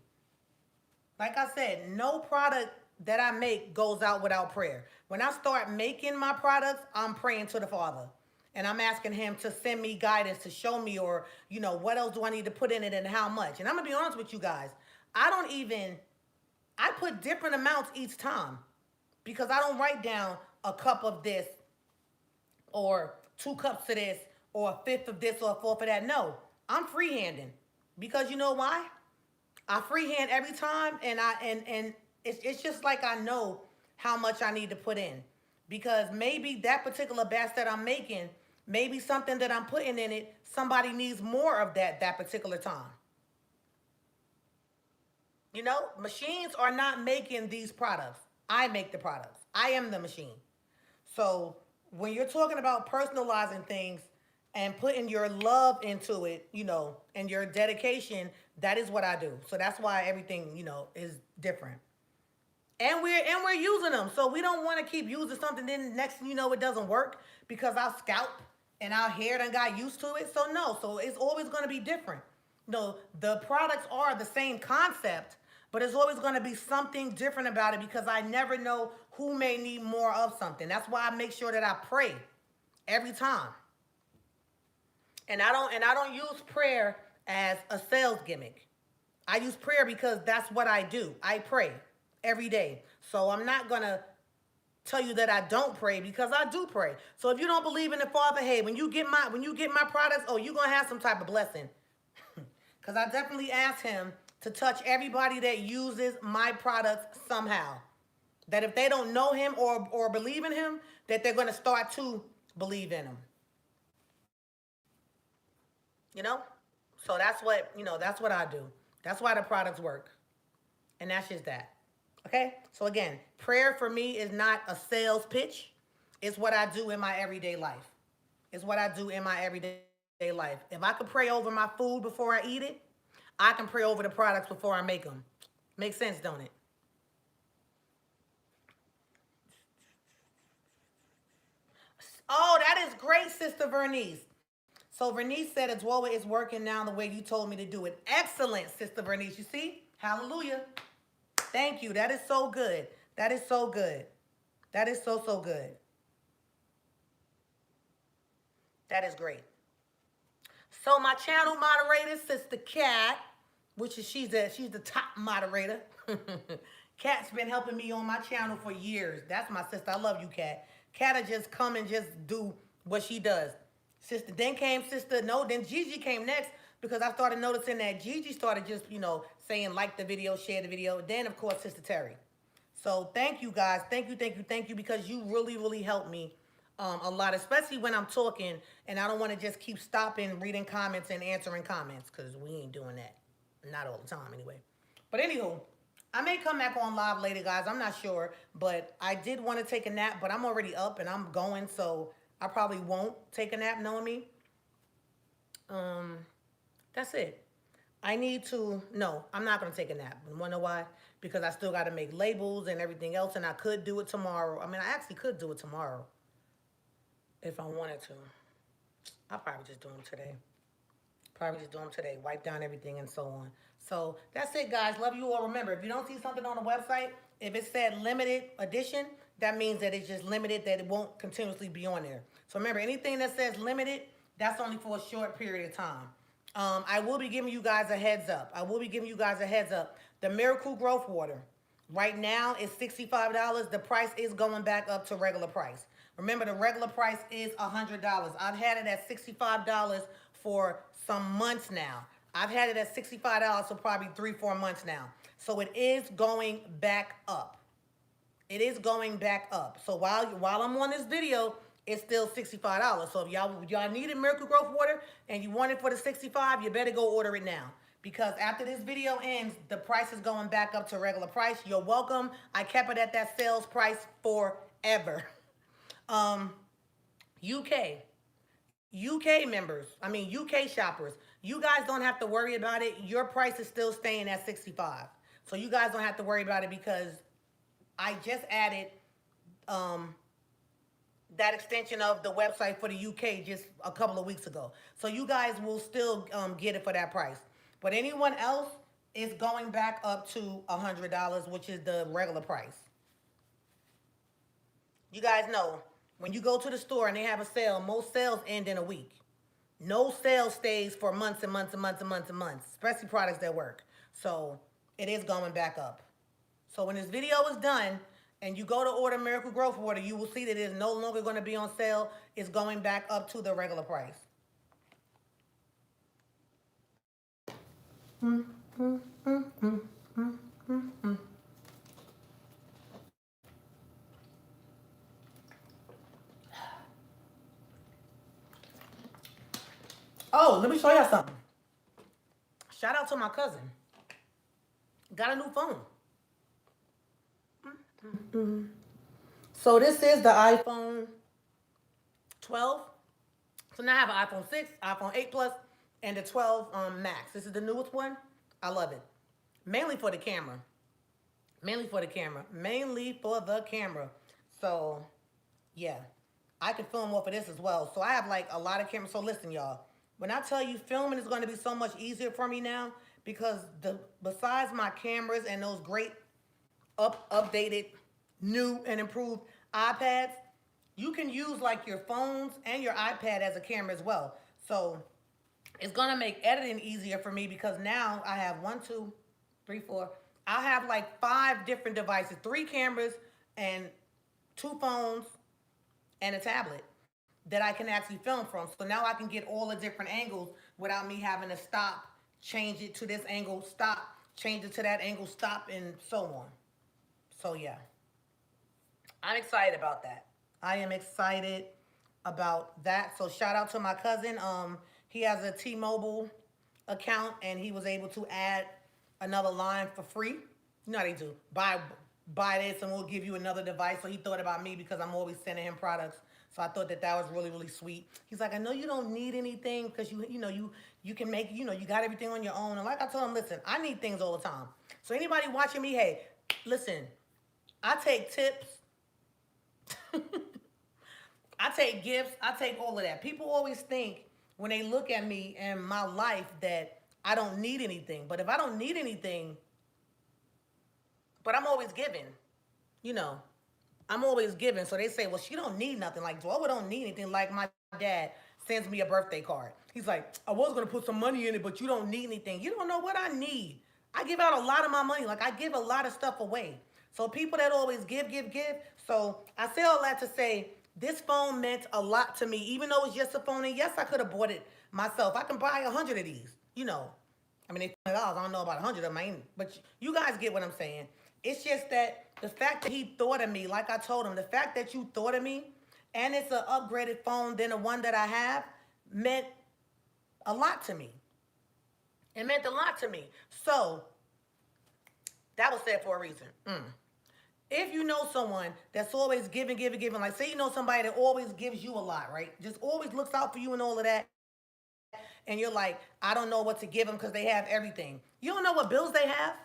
S1: Like I said, no product that I make goes out without prayer. When I start making my products, I'm praying to the Father. And I'm asking him to send me guidance to show me, or, what else do I need to put in it and how much. And I'm going to be honest with you guys. I put different amounts each time because I don't write down a cup of this or 2 cups of this or a fifth of this or a fourth of that. No, I'm freehanding because you know why? I freehand every time, and it's just like I know how much I need to put in, because maybe that particular batch that I'm making, maybe something that I'm putting in it, somebody needs more of that particular time. Machines are not making these products. I make the products. I am the machine. So when you're talking about personalizing things and putting your love into it, and your dedication, that is what I do. So that's why everything, is different. And we're using them. So we don't want to keep using something, then next thing you know, it doesn't work because our scalp and our hair done got used to it. So no, so it's always going to be different. No, the products are the same concept, but it's always going to be something different about it because I never know who may need more of something. That's why I make sure that I pray every time. And I don't use prayer as a sales gimmick. I use prayer because that's what I do. I pray every day. So I'm not going to tell you that I don't pray, because I do pray. So if you don't believe in the Father, hey, when you get my products, oh, you're going to have some type of blessing. Cuz I definitely ask him to touch everybody that uses my products somehow. That if they don't know him or believe in him, that they're going to start to believe in him. You know? So that's what I do. That's why the products work. And that's just that. Okay? So again, prayer for me is not a sales pitch. It's what I do in my everyday life. It's what I do in my everyday life. If I could pray over my food before I eat it, I can pray over the products before I make them. Makes sense, don't it? Oh, that is great, Sister Vernice. So Vernice said Adwoa is working now the way you told me to do it. Excellent, Sister Vernice. You see? Hallelujah. Thank you. That is so good. That is so good. That is so, so good. That is great. So my channel moderator, Sister Cat, which is she's the top moderator. Cat's been helping me on my channel for years. That's my sister. I love you, Cat. Cat'll just come and just do what she does. Then Gigi came next, because I started noticing that Gigi started just, saying like the video, share the video. Then, of course, Sister Terry. So thank you, guys. Thank you, because you really, really helped me a lot, especially when I'm talking and I don't want to just keep stopping, reading comments and answering comments, because we ain't doing that. Not all the time, anyway. But anywho, I may come back on live later, guys. I'm not sure. But I did want to take a nap, but I'm already up and I'm going, so I probably won't take a nap, knowing me. That's it. No, I'm not going to take a nap. You want to know why? Because I still got to make labels and everything else, and I could do it tomorrow. I mean, I actually could do it tomorrow if I wanted to. I'll probably just do them today. Wipe down everything and so on. So that's it, guys. Love you all. Remember, if you don't see something on the website, if it said limited edition, that means that it's just limited, that it won't continuously be on there. So remember, anything that says limited, that's only for a short period of time. I will be giving you guys a heads up. The Miracle Growth Water right now is $65. The price is going back up to regular price. Remember, the regular price is $100. I've had it at $65 for some months now. I've had it at $65 for probably 3-4 months now. So it is going back up. It is going back up. So while I'm on this video, it's still $65. So if y'all needed Miracle Growth Water and you want it for the 65, you better go order it now. Because after this video ends, the price is going back up to regular price. You're welcome. I kept it at that sales price forever. Um, UK. UK members, I mean UK shoppers, you guys don't have to worry about it. Your price is still staying at 65. So you guys don't have to worry about it because I just added um that extension of the website for the UK just a couple of weeks ago. So you guys will still get it for that price. But anyone else is going back up to $100, which is the regular price. You guys know when you go to the store and they have a sale, most sales end in a week. No sale stays for months and months and months and months and months, especially products that work. So it is going back up. So when this video is done and you go to order Miracle Growth Water, you will see that it is no longer going to be on sale. It's going back up to the regular price. Oh, let me show you something. Shout out to my cousin. Got a new phone. So this is the iPhone 12. So now I have an iPhone 6, iPhone 8 Plus, and the 12 Max. This is the newest one. I love it. Mainly for the camera. Mainly for the camera. Mainly for the camera. So, yeah. I can film off of this as well. So I have like a lot of cameras. So listen, y'all. When I tell you filming is going to be so much easier for me now, because besides my cameras and those great updated, new and improved iPads, you can use like your phones and your iPad as a camera as well. So it's going to make editing easier for me because now I have 1, 2, 3, 4. I have like 5 different devices, 3 cameras and 2 phones and a tablet that I can actually film from. So now I can get all the different angles without me having to stop, change it to this angle, stop, change it to that angle, stop, and so on. So yeah, I'm excited about that. I am excited about that. So shout out to my cousin. He has a T-Mobile account and he was able to add another line for free. You know how they do. Buy this and we'll give you another device. So he thought about me because I'm always sending him products. So I thought that was really, really sweet. He's like, I know you don't need anything because you can make, you got everything on your own. And like I told him, listen, I need things all the time. So anybody watching me, hey, listen, I take tips. I take gifts. I take all of that. People always think when they look at me and my life that I don't need anything. But if I don't need anything, but I'm always giving, I'm always giving. So they say, well, she don't need nothing. Like, Dwella don't need anything. Like my dad sends me a birthday card. He's like, I was going to put some money in it, but you don't need anything. You don't know what I need. I give out a lot of my money. Like, I give a lot of stuff away. So people that always give. So I say all that to say, this phone meant a lot to me, even though it's just a phone. And yes, I could have bought it myself. I can buy 100 of these, I mean, they $20. I don't know about 100 of them, but you guys get what I'm saying. It's just that the fact that he thought of me, like I told him, the fact that you thought of me, and it's an upgraded phone than the one that I have, meant a lot to me. It meant a lot to me. So that was said for a reason. If you know someone that's always giving, like say you know somebody that always gives you a lot, right? Just always looks out for you and all of that. And you're like, I don't know what to give them because they have everything. You don't know what bills they have.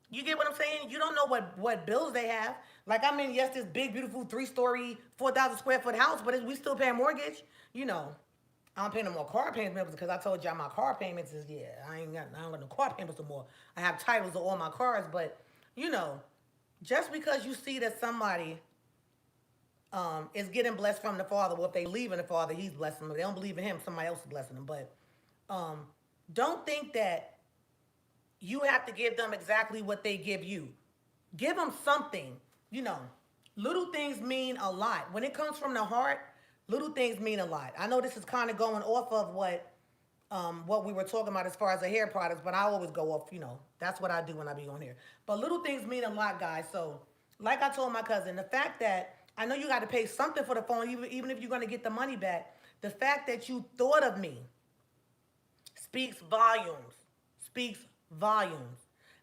S1: You get what I'm saying? You don't know what bills they have. Like I'm in, yes, this big, beautiful 3-story, 4,000 square foot house, but we still pay a mortgage. I don't pay no more car payments because I told y'all my car payments is, I don't got no car payments no more. I have titles of all my cars, but just because you see that somebody is getting blessed from the Father, well, if they believe in the Father, He's blessing them. If they don't believe in Him, somebody else is blessing them. But don't think that you have to give them exactly what they give you. Give them something. Little things mean a lot. When it comes from the heart, little things mean a lot. I know this is kind of going off of what we were talking about as far as the hair products, but I always go off, that's what I do when I be on here. But little things mean a lot, guys. So like I told my cousin, the fact that I know you got to pay something for the phone, even if you're going to get the money back. The fact that you thought of me speaks volumes. Speaks volumes.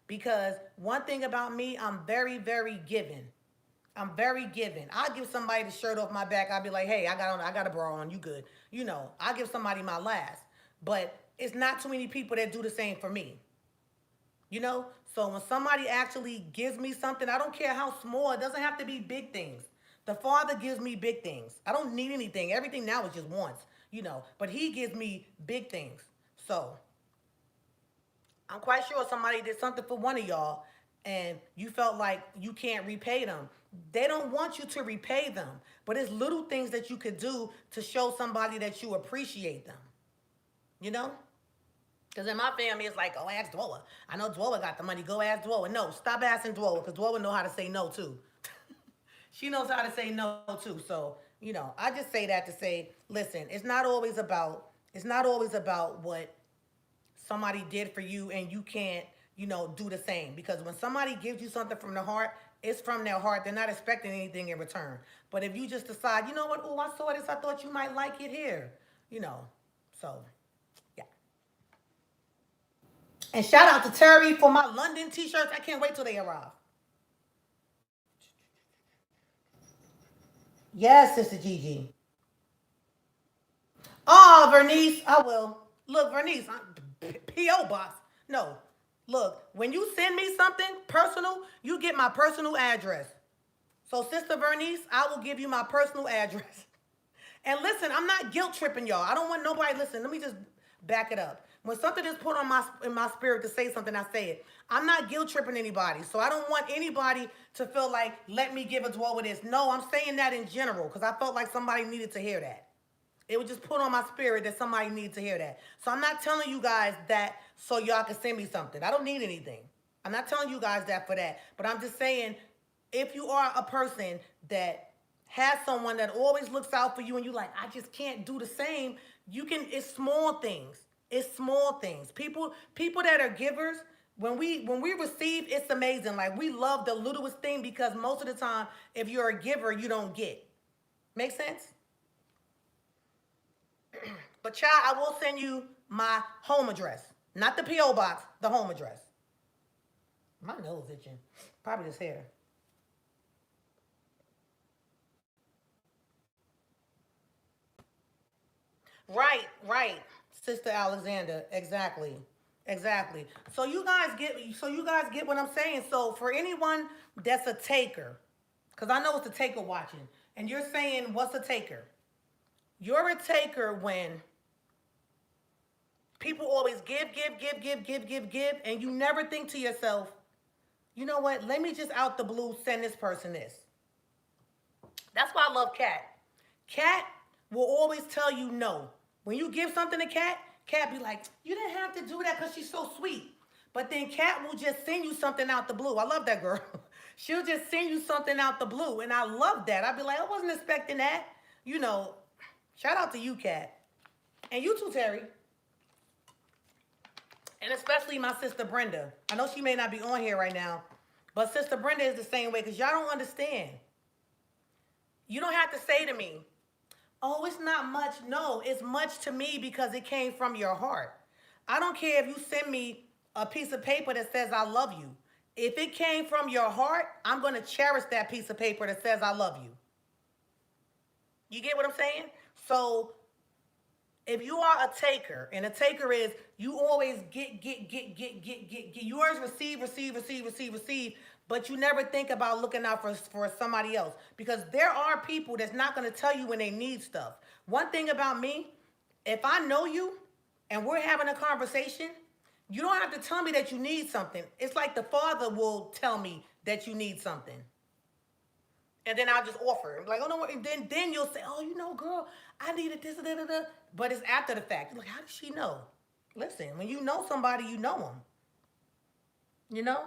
S1: Because one thing about me, I'm very, very giving. I'm very giving. I'll give somebody the shirt off my back. I'll be like, hey, I got a bra on. You good? I'll give somebody my last. But it's not too many people that do the same for me. You know? So when somebody actually gives me something, I don't care how small, it doesn't have to be big things. The Father gives me big things. I don't need anything. Everything now is just wants. But He gives me big things. So I'm quite sure somebody did something for one of y'all and you felt like you can't repay them. They don't want you to repay them, but it's little things that you could do to show somebody that you appreciate them. You know? Because in my family, it's like, oh, ask Dwoa. I know Dwoa got the money. Go ask Dwoa. No, stop asking Dwoa because Dwoa know how to say no too. She knows how to say no too. So, I just say that to say, listen, it's not always about what somebody did for you and you can't, do the same. Because when somebody gives you something from the heart, it's from their heart. They're not expecting anything in return. But if you just decide, you know what, oh, I saw this, I thought you might like it here, so yeah. And shout out to Terry for my London t-shirts. I can't wait till they arrive. Yes, Sister Gigi. Oh, Vernice, I will. Look, Vernice, P.O. box. No. Look, when you send me something personal, you get my personal address. So, Sister Vernice, I will give you my personal address. And listen, I'm not guilt tripping y'all. I don't want nobody, listen, let me just back it up. When something is put on in my spirit to say something, I say it. I'm not guilt tripping anybody. So I don't want anybody to feel like, let me give a dwell with this. No, I'm saying that in general because I felt like somebody needed to hear that. It was just put on my spirit that somebody needed to hear that. So I'm not telling you guys that so y'all can send me something. I don't need anything. I'm not telling you guys that for that. But I'm just saying, if you are a person that has someone that always looks out for you and you like, I just can't do the same, it's small things. It's small things. People that are givers, when we receive, it's amazing. Like we love the littlest thing because most of the time, if you're a giver, you don't get. Make sense? But child, I will send you my home address. Not the P.O. box, the home address. My nose itching. Probably this hair. Right. Sister Alexander. Exactly. Exactly. So you guys get what I'm saying. So for anyone that's a taker, because I know it's a taker watching, and you're saying, what's a taker? You're a taker when people always give, and you never think to yourself, you know what? Let me just out the blue send this person this. That's why I love Cat. Cat will always tell you no. When you give something to Cat, Cat be like, you didn't have to do that because she's so sweet. But then Cat will just send you something out the blue. I love that girl. She'll just send you something out the blue. And I love that. I'll be like, I wasn't expecting that. Shout out to you, Cat. And you too, Terry. And especially my sister Brenda. I know she may not be on here right now, but Sister Brenda is the same way because y'all don't understand. You don't have to say to me, oh, it's not much. No, it's much to me because it came from your heart. I don't care if you send me a piece of paper that says I love you. If it came from your heart, I'm going to cherish that piece of paper that says I love you. You get what I'm saying? So if you are a taker, and a taker is you always get. You always receive, but you never think about looking out for somebody else. Because there are people that's not going to tell you when they need stuff. One thing about me, if I know you and we're having a conversation, you don't have to tell me that you need something. It's like the Father will tell me that you need something. And then I'll just offer. Like, oh no, and then you'll say, oh, girl, I needed this, da, da, da. But it's after the fact. You're like, how does she know? Listen, when you know somebody, you know them. You know?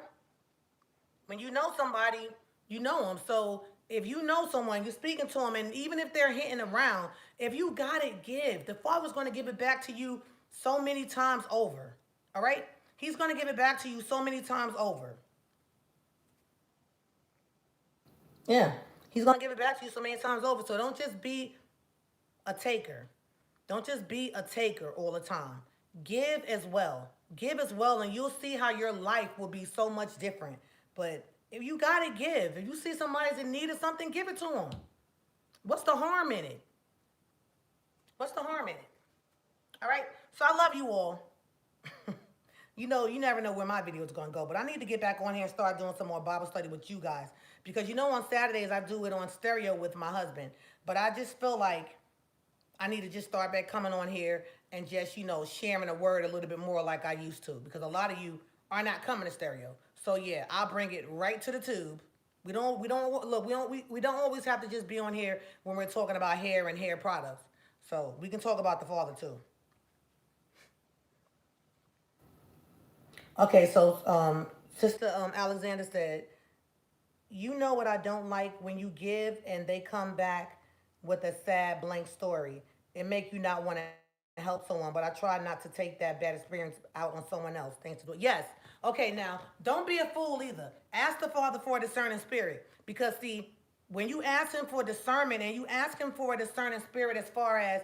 S1: When you know somebody, you know them. So if you know someone, you're speaking to them, and even if they're hitting around, if you got it, give. The Father's going to give it back to you so many times over. All right? He's going to give it back to you so many times over. Yeah. He's going to give it back to you so many times over. So don't just be a taker. Don't just be a taker all the time. Give as well. Give as well, and you'll see how your life will be so much different. But if you got to give, if you see somebody's in need of something, give it to them. What's the harm in it? What's the harm in it? All right? So I love you all. You never know where my video is going to go, but I need to get back on here and start doing some more Bible study with you guys. Because on Saturdays I do it on stereo with my husband. But I just feel like I need to just start back coming on here and just, sharing the word a little bit more like I used to. Because a lot of you are not coming to stereo. So yeah, I'll bring it right to the tube. We don't always have to just be on here when we're talking about hair and hair products. So we can talk about the Father too. Okay, so Sister Alexander said, you know what I don't like when you give and they come back with a sad blank story. It make you not want to help someone, but I try not to take that bad experience out on someone else. Things to do. Yes. Okay, now don't be a fool either. Ask the Father for a discerning spirit. Because see, when you ask him for discernment and you ask him for a discerning spirit as far as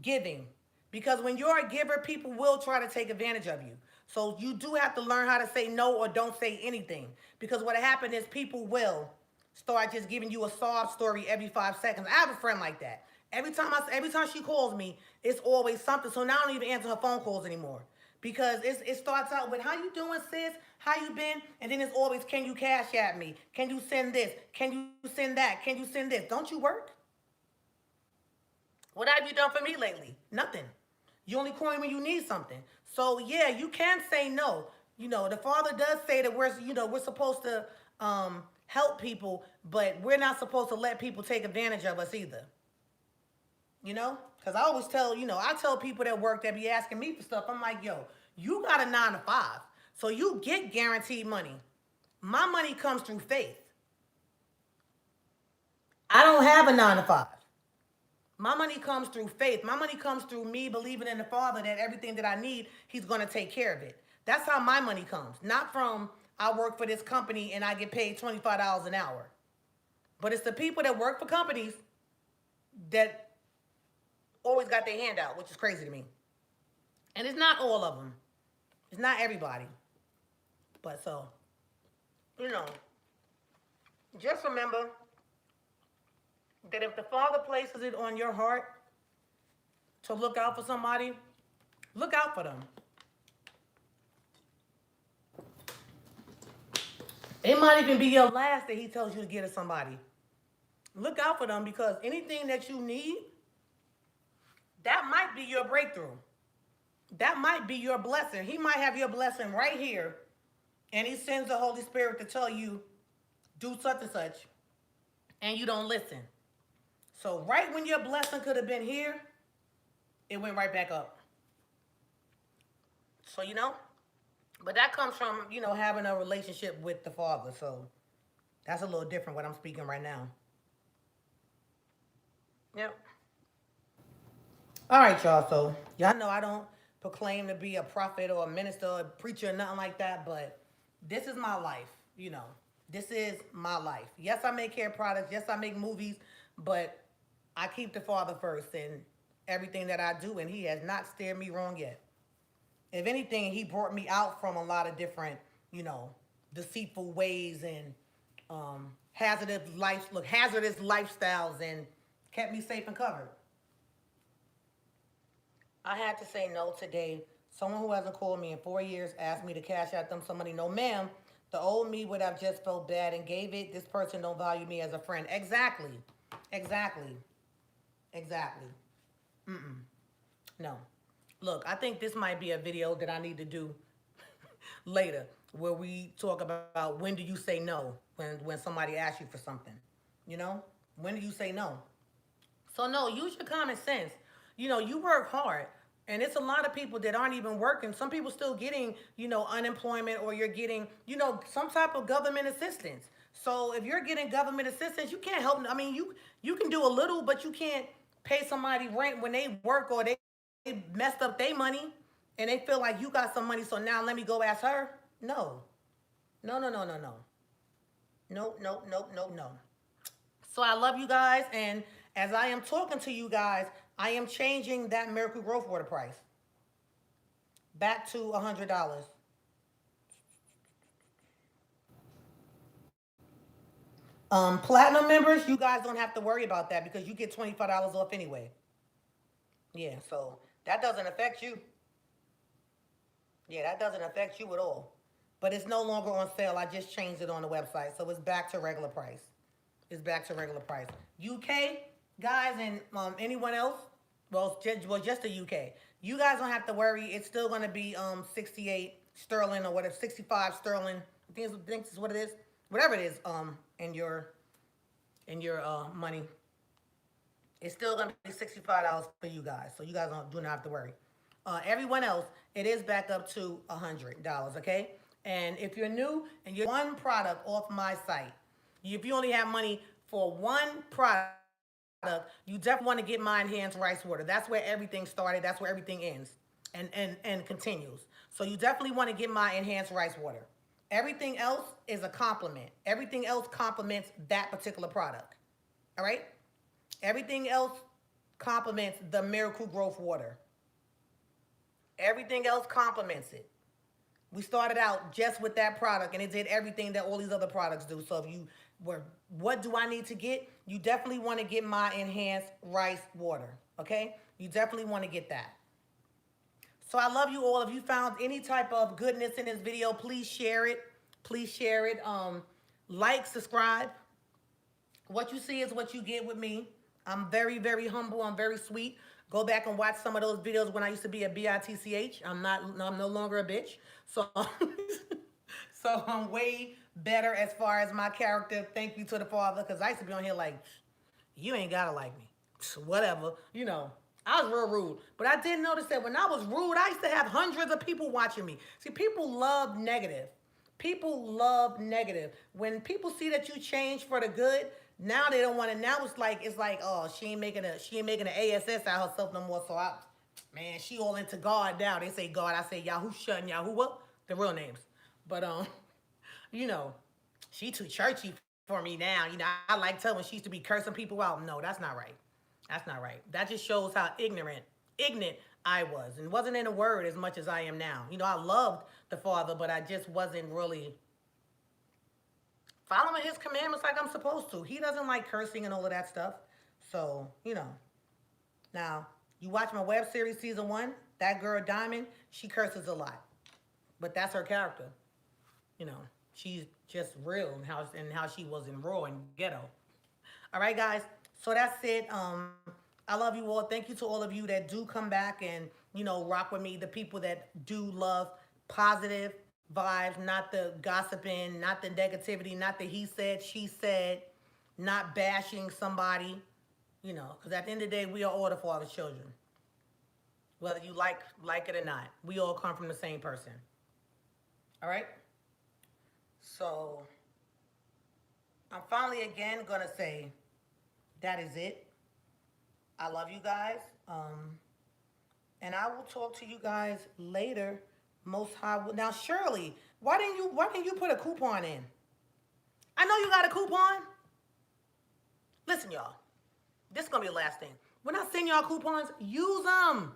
S1: giving, because when you're a giver, people will try to take advantage of you. So you do have to learn how to say no or don't say anything. Because what happened is people will start just giving you a sob story every 5 seconds. I have a friend like that. Every time she calls me, it's always something. So now I don't even answer her phone calls anymore. Because it starts out with, how you doing, sis? How you been? And then it's always, can you cash at me? Can you send this? Can you send that? Can you send this? Don't you work? What have you done for me lately? Nothing. You only call me when you need something. So yeah, you can say no. The Father does say that we're supposed to help people, but we're not supposed to let people take advantage of us either. Because I always I tell people that work that be asking me for stuff. I'm like, yo, you got a 9 to 5, so you get guaranteed money. My money comes through faith. I don't have a 9 to 5. My money comes through faith. My money comes through me believing in the Father that everything that I need, he's going to take care of it. That's how my money comes. Not from, I work for this company and I get paid $25 an hour. But it's the people that work for companies that always got their hand out, which is crazy to me. And it's not all of them. It's not everybody. But so, you know, just remember that if the Father places it on your heart to look out for somebody, look out for them. It might even be your last that he tells you to give to somebody. Look out for them, because anything that you need, that might be your breakthrough. That might be your blessing. He might have your blessing right here, and he sends the Holy Spirit to tell you, do such and such, and you don't listen. So right when your blessing could have been here, it went right back up. So, but that comes from, having a relationship with the Father. So that's a little different what I'm speaking right now. Yep. All right, y'all. So y'all know I don't proclaim to be a prophet or a minister or a preacher or nothing like that, but this is my life. This is my life. Yes, I make hair products. Yes, I make movies, but I keep the Father first in everything that I do, and he has not steered me wrong yet. If anything, he brought me out from a lot of different, deceitful ways and hazardous lifestyles, and kept me safe and covered. I had to say no today. Someone who hasn't called me in 4 years asked me to cash out them some money. No, ma'am. The old me would have just felt bad and gave it. This person don't value me as a friend. Exactly. Exactly. Exactly. No. Look, I think this might be a video that I need to do later, where we talk about when do you say no when somebody asks you for something. You know? When do you say no? So no, use your common sense. You work hard. And it's a lot of people that aren't even working. Some people still getting, unemployment, or you're getting, some type of government assistance. So if you're getting government assistance, you can't help. I mean, you can do a little, but you can't pay somebody rent when they work, or they messed up their money and they feel like you got some money. So now let me go ask her. No, no, no, no, no, no, no, no, no, no, no. So I love you guys, and as I am talking to you guys, I am changing that Miracle Growth Water price back to $100. Platinum members, you guys don't have to worry about that because you get $25 off anyway. Yeah, so that doesn't affect you. Yeah, that doesn't affect you at all. But it's no longer on sale. I just changed it on the website, so it's back to regular price. It's back to regular price. UK guys and anyone else, well, just the UK. You guys don't have to worry. It's still going to be 68 sterling or whatever, 65 sterling. I think it's what it is. Whatever it is in your money. It's still gonna be $65 for you guys, so you guys do not have to worry. Everyone else, it is back up to $100. Okay, and if you're new and you're one product off my site, if you only have money for one product, you definitely want to get my enhanced rice water. That's where everything started. That's where everything ends and continues. So you definitely want to get my enhanced rice water. Everything else is a compliment. Everything else complements that particular product. All right. Everything else complements the Miracle Growth Water. Everything else complements it. We started out just with that product and it did everything that all these other products do. So if you were, what do I need to get? You definitely want to get my enhanced rice water. Okay? You definitely want to get that. So I love you all. If you found any type of goodness in this video, please share it. Please share it. Like, subscribe. What you see is what you get with me. I'm very, very humble. I'm very sweet. Go back and watch some of those videos when I used to be a bitch. I'm not. I'm no longer a bitch. So, so I'm way better as far as my character. Thank you to the Father, because I used to be on here like, you ain't gotta like me. Whatever. I was real rude. But I did notice that when I was rude, I used to have hundreds of people watching me. See, people love negative. People love negative. When people see that you change for the good, now they don't want to. Now it's like, oh, she ain't making an ASS out herself no more. So man, she all into God now. They say God, I say Yahoo shutting Yahoo up. The real names. But you know, she too churchy for me now. I like telling when she used to be cursing people out. No, that's not right. That's not right. That just shows how ignorant I was, and wasn't in the word as much as I am now. I loved the Father, but I just wasn't really following his commandments like I'm supposed to. He doesn't like cursing and all of that stuff. So, now you watch my web series season 1, that girl Diamond, she curses a lot. But that's her character. She's just real and how she was in raw and ghetto. All right, guys. So that's it. I love you all. Thank you to all of you that do come back and, rock with me. The people that do love positive vibes, not the gossiping, not the negativity, not the he said, she said, not bashing somebody, because at the end of the day, we are all the Father's children. Whether you like it or not, we all come from the same person. All right? So I'm finally again going to say that is it. I love you guys. And I will talk to you guys later. Most High. Now, Shirley, why didn't you put a coupon in? I know you got a coupon. Listen, y'all. This is going to be the last thing. When I send y'all coupons, use them.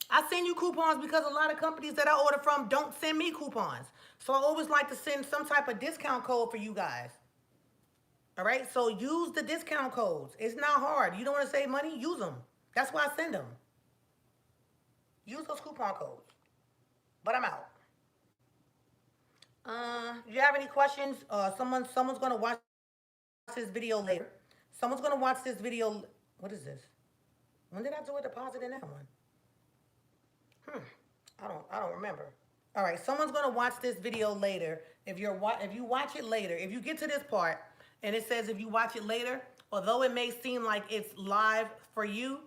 S1: I send you coupons because a lot of companies that I order from don't send me coupons. So I always like to send some type of discount code for you guys. All right? So use the discount codes. It's not hard. You don't want to save money? Use them. That's why I send them. Use those coupon codes. But I'm out. Do you have any questions? Someone's going to watch this video later. Someone's going to watch this video. What is this? When did I do a deposit in that one? I don't remember. All right, someone's gonna watch this video later. If you watch it later, if you get to this part and it says if you watch it later, although it may seem like it's live for you,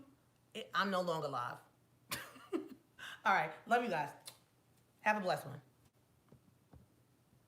S1: I'm no longer live. All right, love you guys. Have a blessed one.